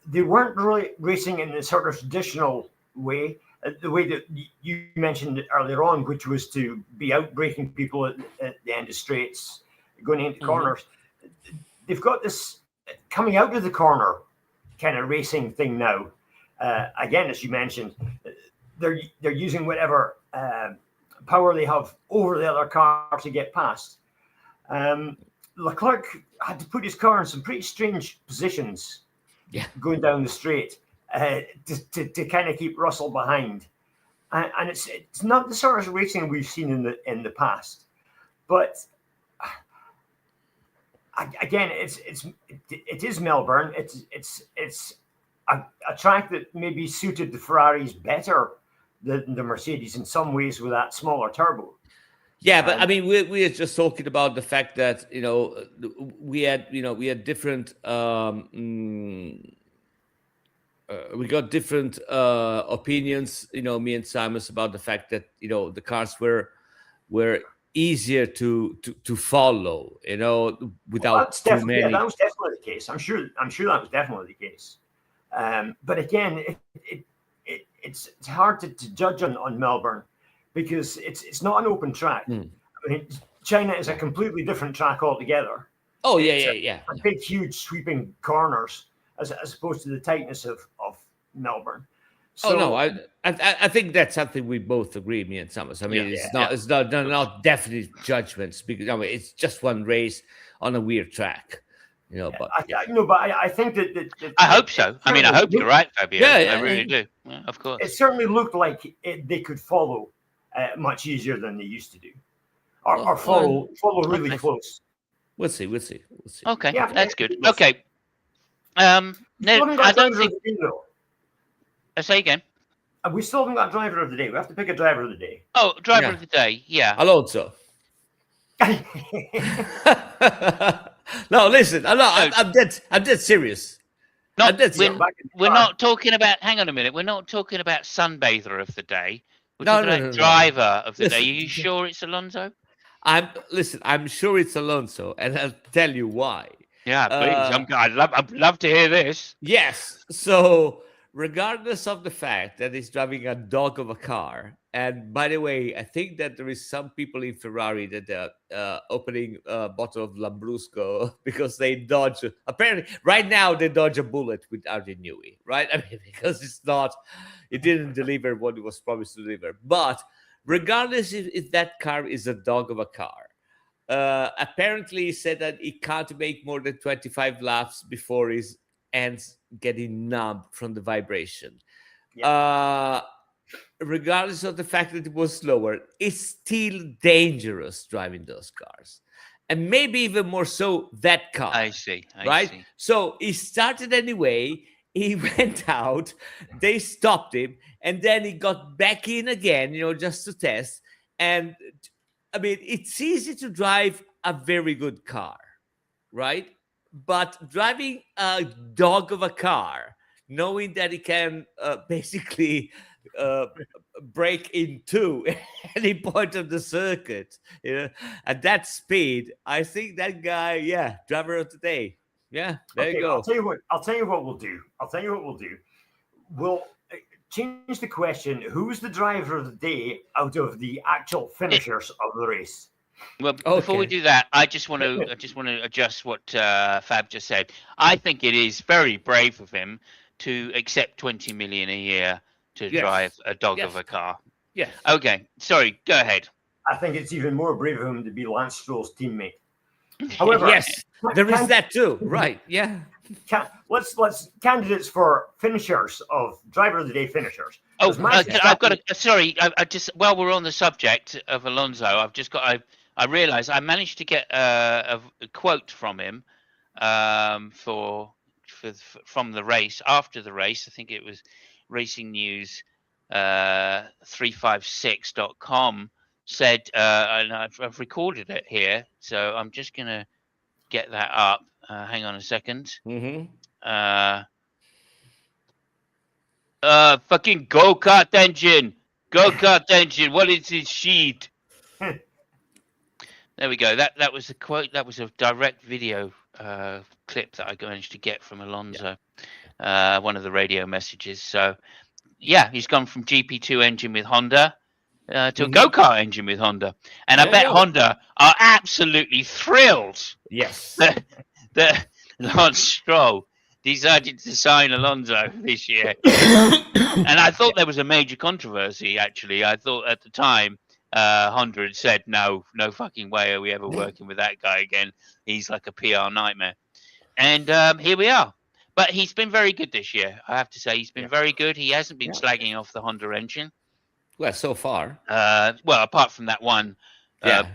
They weren't really racing in the sort of traditional way, the way that you mentioned earlier on, which was to be outbraking people at the end of straights, going into corners. They've got this coming out of the corner kind of racing thing now. Again, as you mentioned, they're using whatever power they have over the other car to get past. Leclerc had to put his car in some pretty strange positions going down the straight to kind of keep Russell behind. And it's not the sort of racing we've seen in the past. But again, it is Melbourne. It's a track that maybe suited the Ferraris better than the Mercedes in some ways with that smaller turbo. Yeah, but I mean, we are just talking about the fact that we had different we got different opinions. Me and Simon, about the fact that the cars were easier to follow. Without too many. Yeah, that was definitely the case. I'm sure that was definitely the case. But again, it's hard to judge on Melbourne because it's not an open track. I mean, China is a completely different track altogether. Oh yeah. Big, huge, sweeping corners as opposed to the tightness of Melbourne. So, no, I think that's something we both agree, me and Summers. I mean, it's not definite judgments because it's just one race on a weird track. But I think that I hope so. I mean, I hope you're right, Fabio. I really do. Yeah, of course. It certainly looked like they could follow much easier than they used to do, or follow really close. We'll see. Okay, Yeah, that's good. we'll see. Okay. I don't think. Say again. We still haven't got driver of the day. We have to pick a driver of the day. Oh, driver of the day. Yeah. Alonso. No, listen. I'm dead serious. We're not talking about. Hang on a minute. We're not talking about sunbather of the day. We're talking about driver of the day. Are you sure it's Alonso? I'm sure it's Alonso, and I'll tell you why. Yeah, please. I'd love to hear this. Yes. So, regardless of the fact that he's driving a dog of a car, and by the way, I think that there is some people in Ferrari that are opening a bottle of Lambrusco because they dodge. Apparently, right now they dodge a bullet with Arden Newey, right? I mean, because it didn't deliver what it was promised to deliver. But regardless if that car is a dog of a car, apparently he said that he can't make more than 25 laps before his hands getting numb from the vibration. Regardless of the fact that it was slower, it's still dangerous driving those cars. And maybe even more so that car. I see. Right? So he started anyway. He went out, they stopped him, and then he got back in again, just to test. And I mean, it's easy to drive a very good car, right? But driving a dog of a car, knowing that it can basically break in two at any point of the circuit, at that speed, I think that guy, driver of the day. Yeah, there you go. I'll tell you what we'll do. We'll change the question. Who's the driver of the day out of the actual finishers of the race? Well, before we do that, I just want to adjust what Fab just said. I think it is very brave of him to accept 20 million a year to drive a dog of a car. Yes. Okay. Sorry. Go ahead. I think it's even more brave of him to be Lance Stroll's teammate. However, yes, there is that too. Right. Yeah. Let's candidates for finishers of driver of the day finishers. Oh, I've got a sorry. I just while we're on the subject of Alonso, I realised I managed to get a quote from him from the race after the race. I think it was Racing News 356.com said, and I've recorded it here, so I'm just gonna get that up. Hang on a second. Fucking go-kart engine. What is this shit? There we go. That was a quote. That was a direct video clip that I managed to get from Alonso. One of the radio messages. So, yeah, he's gone from GP2 engine with Honda to a go-kart engine with Honda. And I bet Honda are absolutely thrilled. Yes. that Lance Stroll decided to sign Alonso this year. And I thought there was a major controversy, actually. I thought at the time Honda had said, no fucking way are we ever working with that guy again. He's like a PR nightmare. And here we are. But he's been very good this year, I have to say. He's been very good. He hasn't been slagging off the Honda engine. Well, so far. Well, apart from that one. And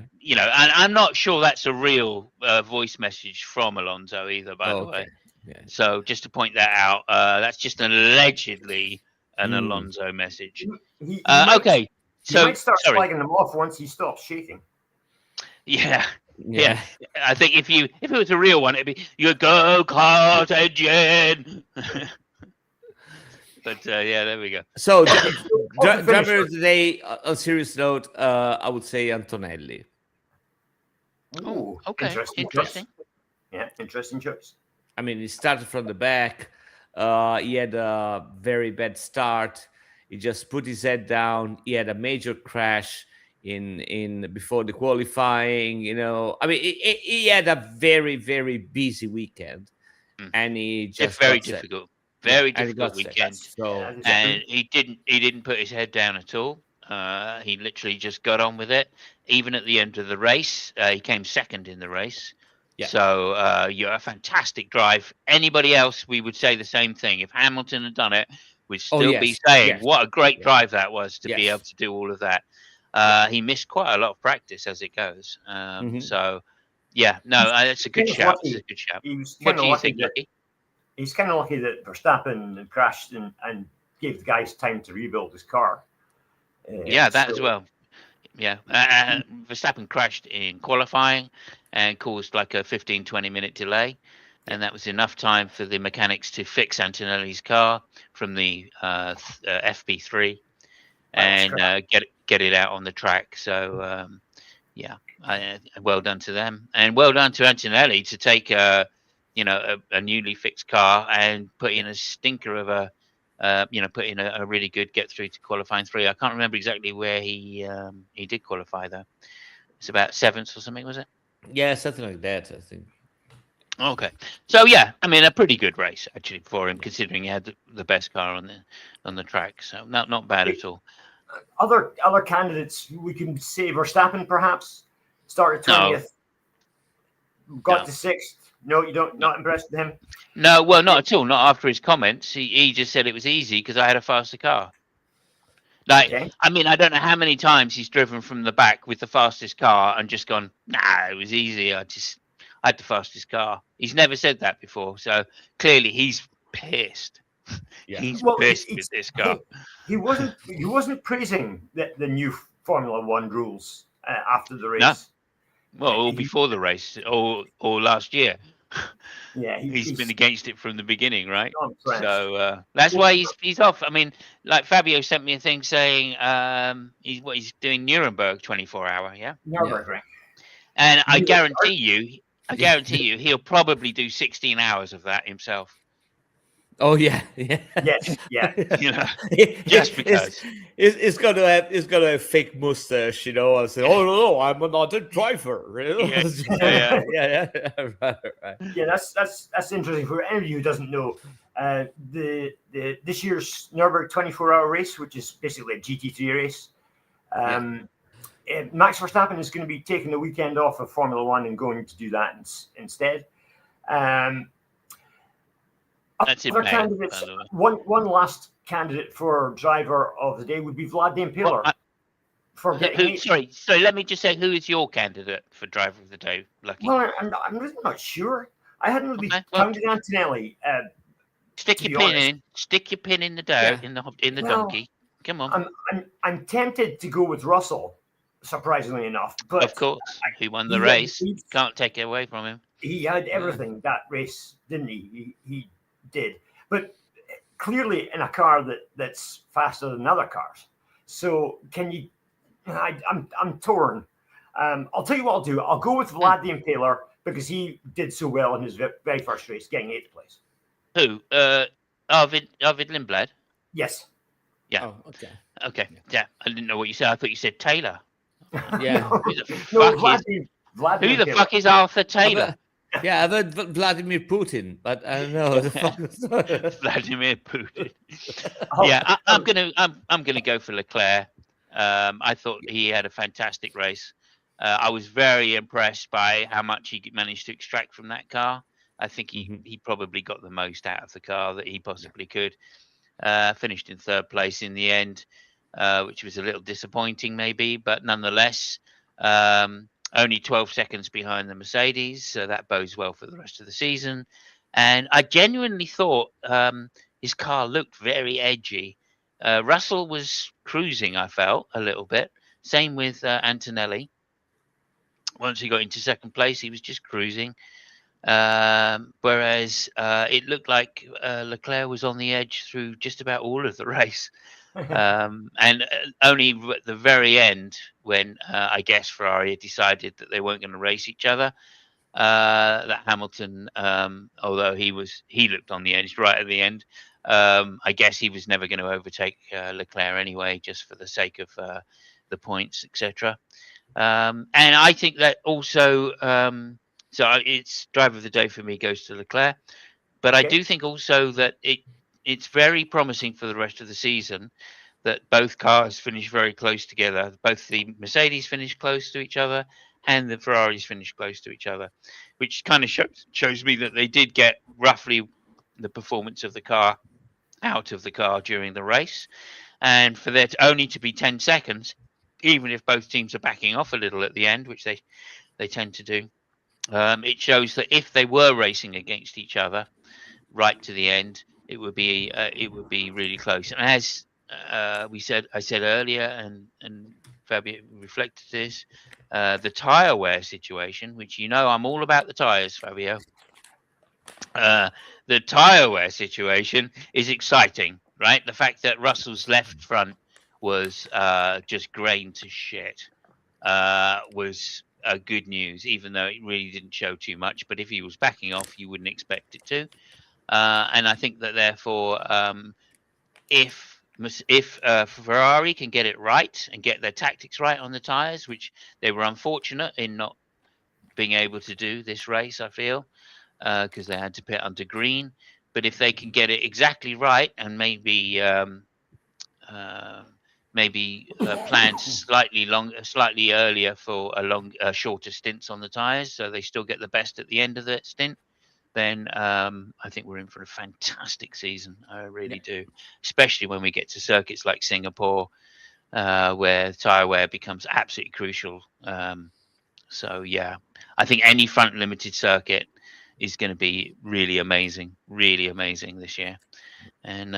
I'm not sure that's a real voice message from Alonso either, by the way. Yeah. So just to point that out, that's just allegedly an Alonso message. He okay. So might start slagging them off once he stops shaking. Yeah. I think if it was a real one, it'd be your go-kart engine. But there we go. So driver of the day, on a serious note, I would say Antonelli. Oh, okay. Interesting. Yeah, interesting choice. I mean, he started from the back. He had a very bad start. He just put his head down. He had a major crash in before the qualifying. I mean, he had a very, very busy weekend, and he just very difficult. Very difficult weekend. So, and he didn't put his head down at all. He literally just got on with it. Even at the end of the race, he came second in the race. Yeah. So you're a fantastic drive. Anybody else, we would say the same thing. If Hamilton had done it, we'd still be saying what a great drive that was to be able to do all of that. He missed quite a lot of practice as it goes. So it's a good shout. It's a good shout. What do you think, Lucky? He's kind of lucky that Verstappen crashed and gave the guys time to rebuild his car. As well. Yeah. Verstappen crashed in qualifying and caused like a 15-20 minute delay. And that was enough time for the mechanics to fix Antonelli's car from the FP3 and get it out on the track. So, well done to them. And well done to Antonelli to take a newly fixed car and put in a stinker of put in a really good get through to qualifying 3. I can't remember exactly where he did qualify though. It's about 7th or something, was it? Yeah, something like that, I think. Okay, so I mean a pretty good race actually for him, considering he had the best car on the track. So not bad at all. Other candidates we can say Verstappen perhaps started 20th. got No. to sixth. No, you don't. No. Not impressed with him. No, well, not at all. Not after his comments. He just said it was easy because I had a faster car. Like, Okay. I mean, I don't know how many times he's driven from the back with the fastest car and just gone, nah, it was easy. I had the fastest car. He's never said that before. So clearly he's pissed. Yeah. He's Well, pissed with this car. he wasn't praising the new Formula One rules after the No. race. Well, or He, before the race, or last year. yeah, He's been he's against it from the beginning, right? not impressed. So that's Well, why he's off. I mean, like Fabio sent me a thing saying he's doing Nuremberg 24-hour, yeah. Nürburgring. And I Nuremberg. guarantee you, he'll probably do 16 hours of that himself. Oh yeah, yeah. Yes, yeah. You know, just because. It's gonna have fake mustache, you know. I say, oh no, I'm not a driver. You know? Yeah. yeah. Right. Yeah, that's interesting. For anybody who doesn't know, the this year's Nürburgring 24-hour race, which is basically a GT3 race, Max Verstappen is going to be taking the weekend off of Formula One and going to do that instead. That's Other in May, candidates. by the way. One last candidate for driver of the day would be Vlad the Impaler Well, for getting eight. sorry, so let me just say, who is your candidate for driver of the day, Lucky? Well, I'm really not sure. I hadn't really Okay, well, counted Antonelli. stick to your be pin honest. in. Stick your pin in the Yeah. in the Well, donkey. Come on. I'm tempted to go with Russell, surprisingly enough. But Of course, he won the he- race. he- Can't take it away from him. he had everything that race, didn't he? He did. But clearly in a car that's faster than other cars. So can you? I'm torn. I'll tell you what I'll do. I'll go with Vlad the Impaler because he did so well in his very first race, getting 8th place. Who? Arvid Lindblad. Yes. Yeah. Oh, okay. Okay. Yeah. I didn't know what you said. I thought you said Taylor. Yeah. Who the No, fuck Vlad Who the Impaler. fuck is Arthur Taylor? Yeah, I've heard Vladimir Putin, but I don't know. The fuck Vladimir Putin. Oh, Yeah, I'm gonna go for Leclerc. I thought he had a fantastic race. I was very impressed by how much he managed to extract from that car. I think he probably got the most out of the car that he possibly could. Finished in 3rd place in the end, which was a little disappointing maybe, but nonetheless, only 12 seconds behind the Mercedes, so that bodes well for the rest of the season. And I genuinely thought his car looked very edgy. Russell was cruising, I felt, a little bit. Same with Antonelli. Once he got into 2nd place, he was just cruising. Whereas it looked like Leclerc was on the edge through just about all of the race. And only at the very end, when I guess Ferrari had decided that they weren't going to race each other, that Hamilton, although he looked on the edge right at the end, I guess he was never going to overtake Leclerc anyway, just for the sake of the points, etc. And I think that also, so it's driver of the day for me goes to Leclerc, but I do think also that it's very promising for the rest of the season that both cars finish very close together. Both the Mercedes finish close to each other and the Ferraris finish close to each other, which kind of shows me that they did get roughly the performance of the car out of the car during the race. And for there to only to be 10 seconds, even if both teams are backing off a little at the end, which they tend to do, it shows that if they were racing against each other right to the end, it would be really close. And as I said earlier, and Fabio reflected this, the tyre wear situation, which I'm all about the tyres, Fabio. The tyre wear situation is exciting, right? The fact that Russell's left front was just grained to shit was good news, even though it really didn't show too much. But if he was backing off, you wouldn't expect it to. And I think that therefore, if Ferrari can get it right and get their tactics right on the tyres, which they were unfortunate in not being able to do this race, I feel, because they had to pit under green. But if they can get it exactly right and maybe maybe planned slightly earlier for shorter stints on the tyres, so they still get the best at the end of the stint, then I think we're in for a fantastic season. I really do, especially when we get to circuits like Singapore, where tyre wear becomes absolutely crucial. So yeah, I think any front limited circuit is going to be really amazing this year. And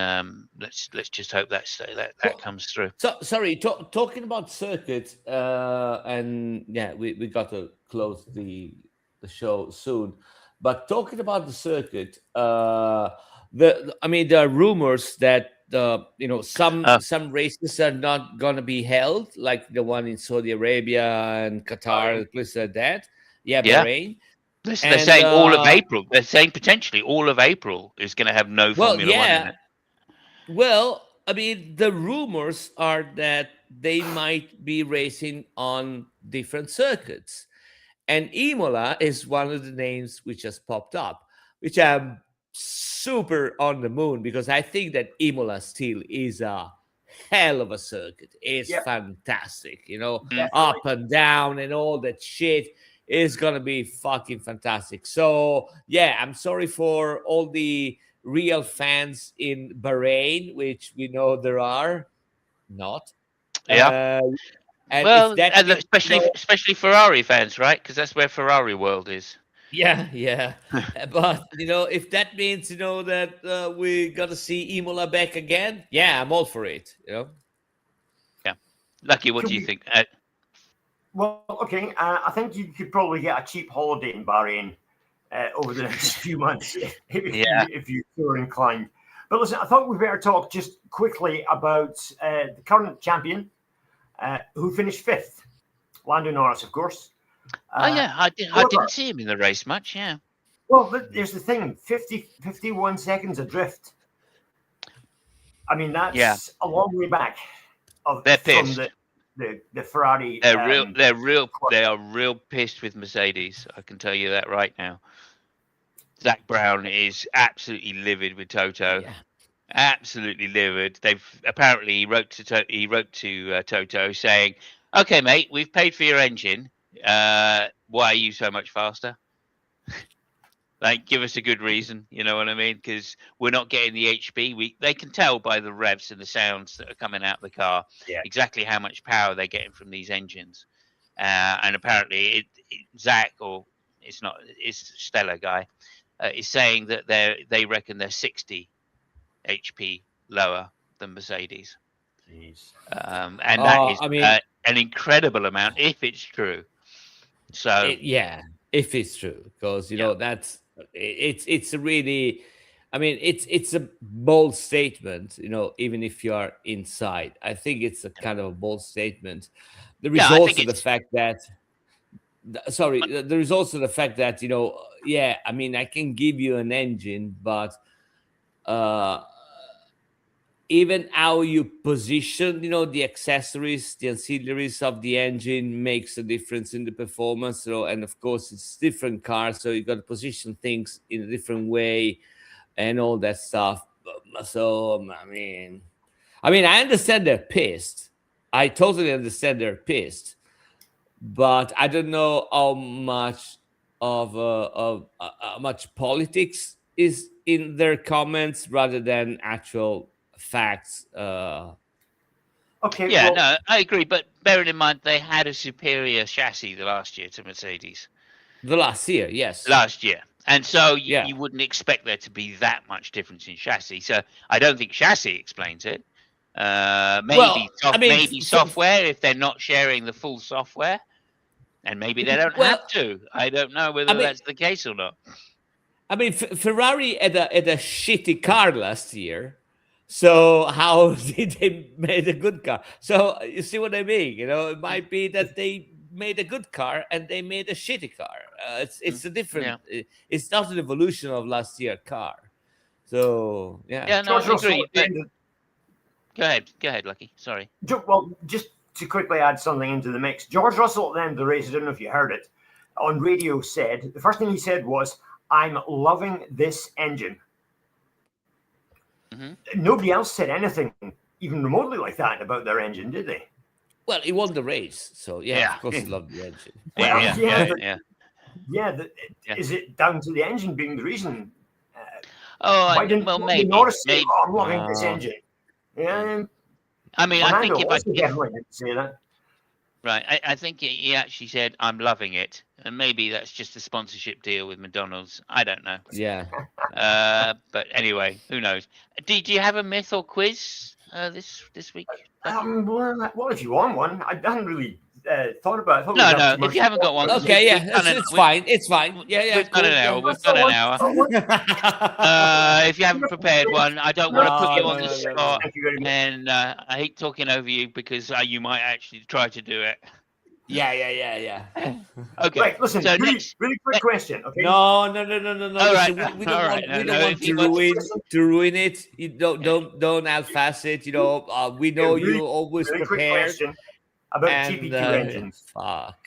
let's just hope that comes through. So sorry, talking about circuits, and yeah, we got to close the show soon. But talking about the circuit, I mean, there are rumors that some races are not gonna be held, like the one in Saudi Arabia and Qatar, places like that. Yeah, Yeah. Bahrain. They're And, saying all of April. They're saying potentially all of April is going to have no Formula One in it. Well, I mean, the rumors are that they might be racing on different circuits. And Imola is one of the names which has popped up, which I'm super on the moon, because I think that Imola still is a hell of a circuit. It's fantastic, up and down and all that shit. Is gonna be fucking fantastic. So yeah, I'm sorry for all the real fans in Bahrain, which we know there are not. Yeah. And well, if that means, especially Ferrari fans, right? Because that's where Ferrari world is. Yeah. But if that means that we got to see Imola back again, yeah, I'm all for it. Yeah. Lucky, what do you think? Well, okay. I think you could probably get a cheap holiday in Bahrain over the next few months if you're so inclined. But listen, I thought we better talk just quickly about the current champion, who finished 5th, Lando Norris, of course. I didn't see him in the race much. Yeah. Well, there's the thing: 51 seconds adrift. I mean, that's a long way back. They're pissed. The Ferrari. They are real pissed with Mercedes. I can tell you that right now. Zach Brown is absolutely livid with Toto. Yeah. Absolutely livid. He wrote to Toto saying, "Okay, mate, we've paid for your engine. Why are you so much faster? Like, give us a good reason, you know what I mean? Because we're not getting the HP. They can tell by the revs and the sounds that are coming out of the car exactly how much power they're getting from these engines. And apparently, Zach, or it's Stella guy, is saying that they reckon they're 60 HP lower than Mercedes. And that is an incredible amount if it's true. So if it's true, because that's it's a really, I mean, it's a bold statement, even if you are inside. I think it's a kind of a bold statement. There is also the fact that there is also the fact that I mean, I can give you an engine, but even how you position, the accessories, the ancillaries of the engine makes a difference in the performance. So, and of course, it's different cars, so you got to position things in a different way, and all that stuff. So, I mean, I understand they're pissed. I totally understand they're pissed, but I don't know how much of how much politics is in their comments rather than actual facts. Okay. Yeah, no, I agree. But bearing in mind, they had a superior chassis the last year to Mercedes. The last year, yes. Last year. And so you wouldn't expect there to be that much difference in chassis. So I don't think chassis explains it. Maybe software, if they're not sharing the full software. And maybe they don't have to. I don't know whether that's the case or not. I mean, Ferrari had a shitty car last year. So how did they make a good car? So you see what I mean? It might be that they made a good car and they made a shitty car. It's a different. It's not an evolution of last year's car. So yeah, no, I agree. Go ahead, Lucky. Sorry. Well, just to quickly add something into the mix, George Russell at the end of the race, I don't know if you heard it, on radio said, the first thing he said was, "I'm loving this engine." Mm-hmm. Nobody else said anything even remotely like that about their engine, did they? Well, he won the race, so yeah, Yeah. of course he loved the engine. Well, yeah, yeah, yeah, but yeah. yeah, Yeah. is it down to the engine being the reason? Oh, Why didn't well, Lando maybe, Norris say, "Oh, I'm loving this engine"? Yeah, I mean, I Fernando think also definitely didn't say that. right, I think he actually said, "I'm loving it," and maybe that's just a sponsorship deal with McDonald's. I don't know. Yeah. But anyway, who knows? Do you have a myth or quiz this week? Lucky? Well, if you want one, I hadn't really thought about it. I thought we'd No, have no. too If much you haven't got to one, talk Okay, yeah, we've done it's fine. It's fine. Yeah, yeah, we've done cool. an hour. Yeah. We've done an hour. If you haven't prepared one, I don't want to put you No, on the no. spot, Thank you very much. and I hate talking over you because you might actually try to do it. Yeah. Okay. Right, listen, So really, next, really quick question, okay? No. All Listen, right, we all don't right. want No, we no, don't want if you want to ruin it. You don't half-ass it. You know, we know really, you always really quick prepared. question about And GP2 engines. fuck,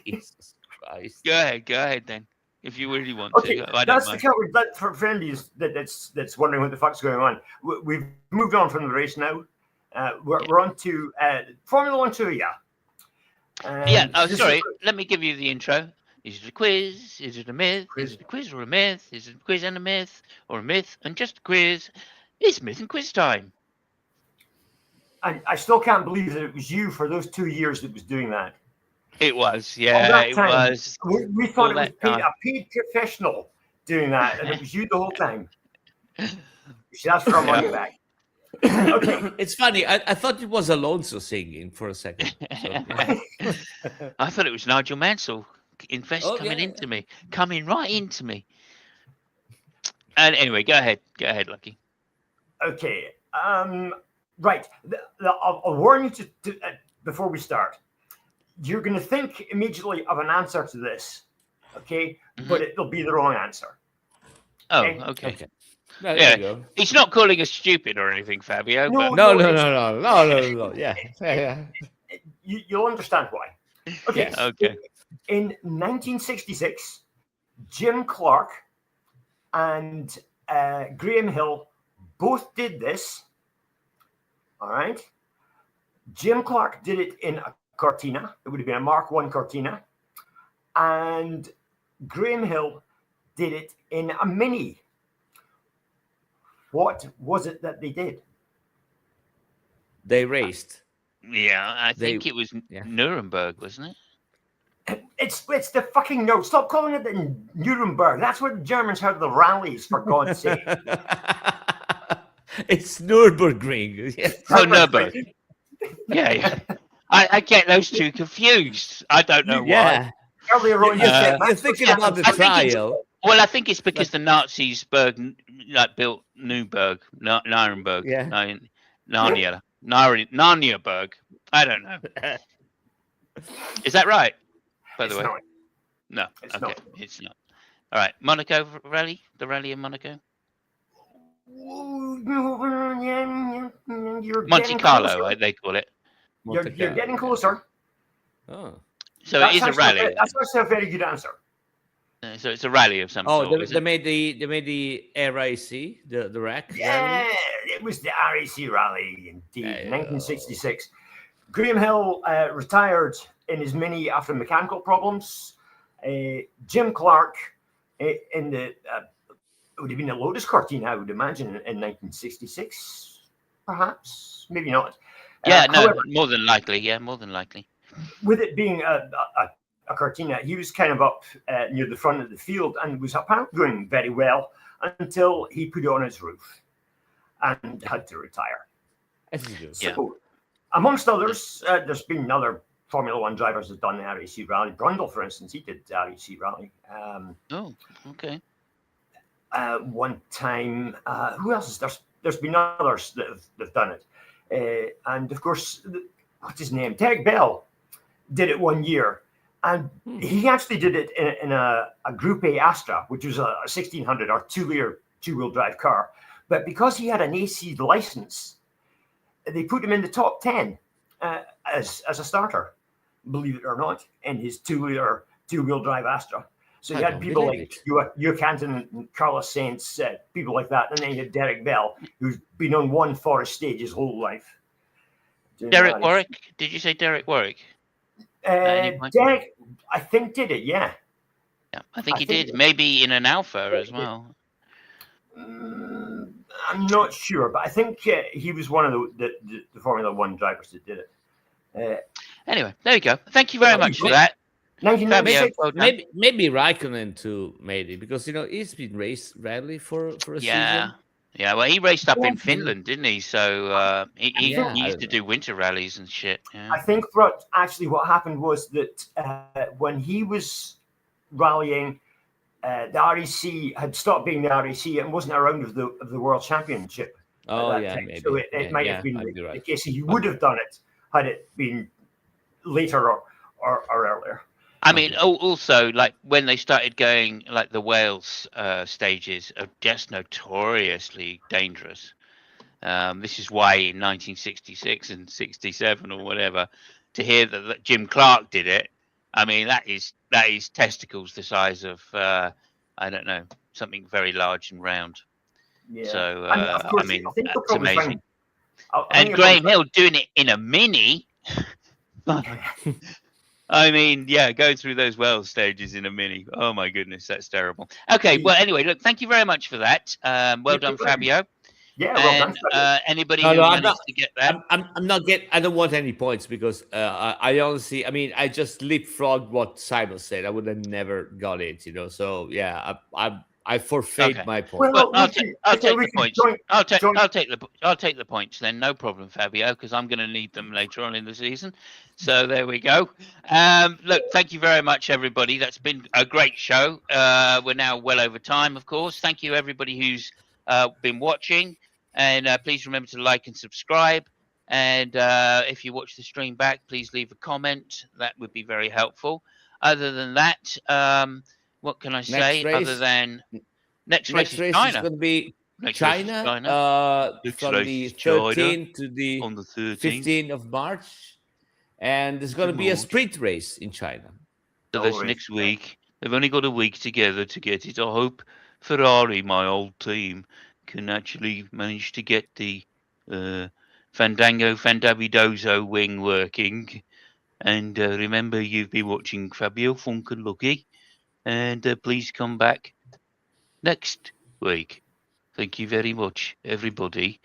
Jesus Christ. Go ahead then. If you really want Okay, to, I don't that's the mind. cover. That for friendlies that's wondering what the fuck's going on. We've moved on from the race now. We're on to Formula One 2, yeah. Yeah. Oh, This is sorry. Let me give you the intro. Is it a quiz? Is it a myth? Quiz. Is it a quiz or a myth? Is it a quiz and a myth, or a myth and just a quiz? It's myth and quiz time. I still can't believe that it was you for those 2 years that was doing that. It was, All yeah, that it time, was. we thought all it was that time. a paid professional doing that, and it was you the whole time. You should ask for our money back. Okay. It's funny. I thought it was Alonso singing for a second. So, yeah. I thought it was Nigel Mansell coming right into me. And anyway, go ahead, Lucky. Okay. Right. I'll warn you to before we start. You're going to think immediately of an answer to this, okay? But it'll be the wrong answer. Oh, Okay. okay. There Yeah. you go. He's not calling us stupid or anything, Fabio. No, But No. Yeah. You'll understand why. Okay. Yes. okay. In 1966, Jim Clark and Graham Hill both did this. All right. Jim Clark did it in a Cortina. It would have been a Mark I Cortina. And Graham Hill did it in a Mini. What was it that they did? They raced. Yeah, I think it was Nuremberg, wasn't it? It's the fucking no. Stop calling it the Nuremberg. That's where the Germans had the rallies, for God's sake. It's Nürburgring. Yes. Oh, Nuremberg. Yeah. I get those two confused. I don't know why. Yeah. Earlier on, You're thinking about the trial. Well, I think it's because the Nazis built Nuremberg. Yeah. Narniaberg. I don't know. Is that right? By the way, not. no. It's Okay, not. it's not. All right, Monaco rally, the rally in Monaco. Monte Carlo, they call it. You're getting closer. Oh. So it is a rally. That's actually a very good answer. So it's a rally of some sort. Oh, they made the RAC, the rack. Yeah, rally? it was the RAC rally, indeed, 1966. Graham Hill retired in his Mini after mechanical problems. Jim Clark in the it would have been a Lotus Cortina, I would imagine, in 1966, perhaps, maybe not. Yeah, no, however, more than likely. Yeah, more than likely. with it being a Cortina, he was kind of up near the front of the field and was apparently doing very well until he put it on his roof and had to retire. So, amongst others, there's been other Formula One drivers that have done the RAC rally. Brundle, for instance, he did the RAC rally. Oh, okay. One time, who else? There's been others that have done it. And of course, what's his name? Derek Bell did it 1 year. And he actually did it in a Group A Astra, which was a 1600 or 2-liter two-wheel drive car. But because he had an AC license, they put him in the top 10 as a starter, believe it or not, in his 2-liter two-wheel drive Astra. So I you had don't people believe like Hugh Canton and Carlos Sainz, people like that, and then you had Derek Bell, who's been on one forest stage his whole life. Derek Warwick? Did you say Derek Warwick? At any point? Derek, I think, did it. Yeah, Yeah, I think he think did. Maybe in an alpha as he did. well. I'm not sure, but I think he was one of the Formula One drivers that did it. Anyway, there you go. Thank you very much for that. Fabio, 1996. well done. Maybe Raikkonen too made it because he's been raced rarely for a season. Yeah, well, he raced up in Finland, didn't he? So he used to do winter rallies and shit. Yeah. I think what happened was that when he was rallying, the REC had stopped being the REC and wasn't around of the World Championship. Oh at that yeah, time. maybe. So it might have been right. the case he would have done it had it been later or earlier. I mean, also, like when they started going, like the Wales stages are just notoriously dangerous. This is why in 1966 and 67 or whatever, to hear that Jim Clark did it, I mean, that is testicles the size of, I don't know, something very large and round. Yeah. So, of course, I mean, I think that's amazing. and Graham Hill doing it in a Mini. I mean, yeah, go through those Wales stages in a Mini. Oh my goodness, that's terrible. Okay, well, anyway, look, thank you very much for that. Well done, Fabio. Yeah, well done. Anybody who managed to get that? I'm not getting. I don't want any points because I honestly, I mean, I just leapfrogged what Simon said. I would have never got it, So yeah, I forfeit my point. Well, I'll take the points. I'll take the points then. No problem, Fabio, because I'm going to need them later on in the season. So there we go. Look, thank you very much, everybody. That's been a great show. We're now well over time, of course. Thank you, everybody who's been watching, and please remember to like and subscribe. And if you watch the stream back, please leave a comment. That would be very helpful. Other than that, what can I say? Other than next race is China. Is going to be China, from the 13th to the 15th of March, and there's going to be a sprint race in China. So that's next week. They've only got a week together to get it. I hope Ferrari, my old team, can actually manage to get the Fandabidozo wing working. And remember, you've been watching Fabio Funk and Lucky, and please come back next week. Thank you very much, everybody.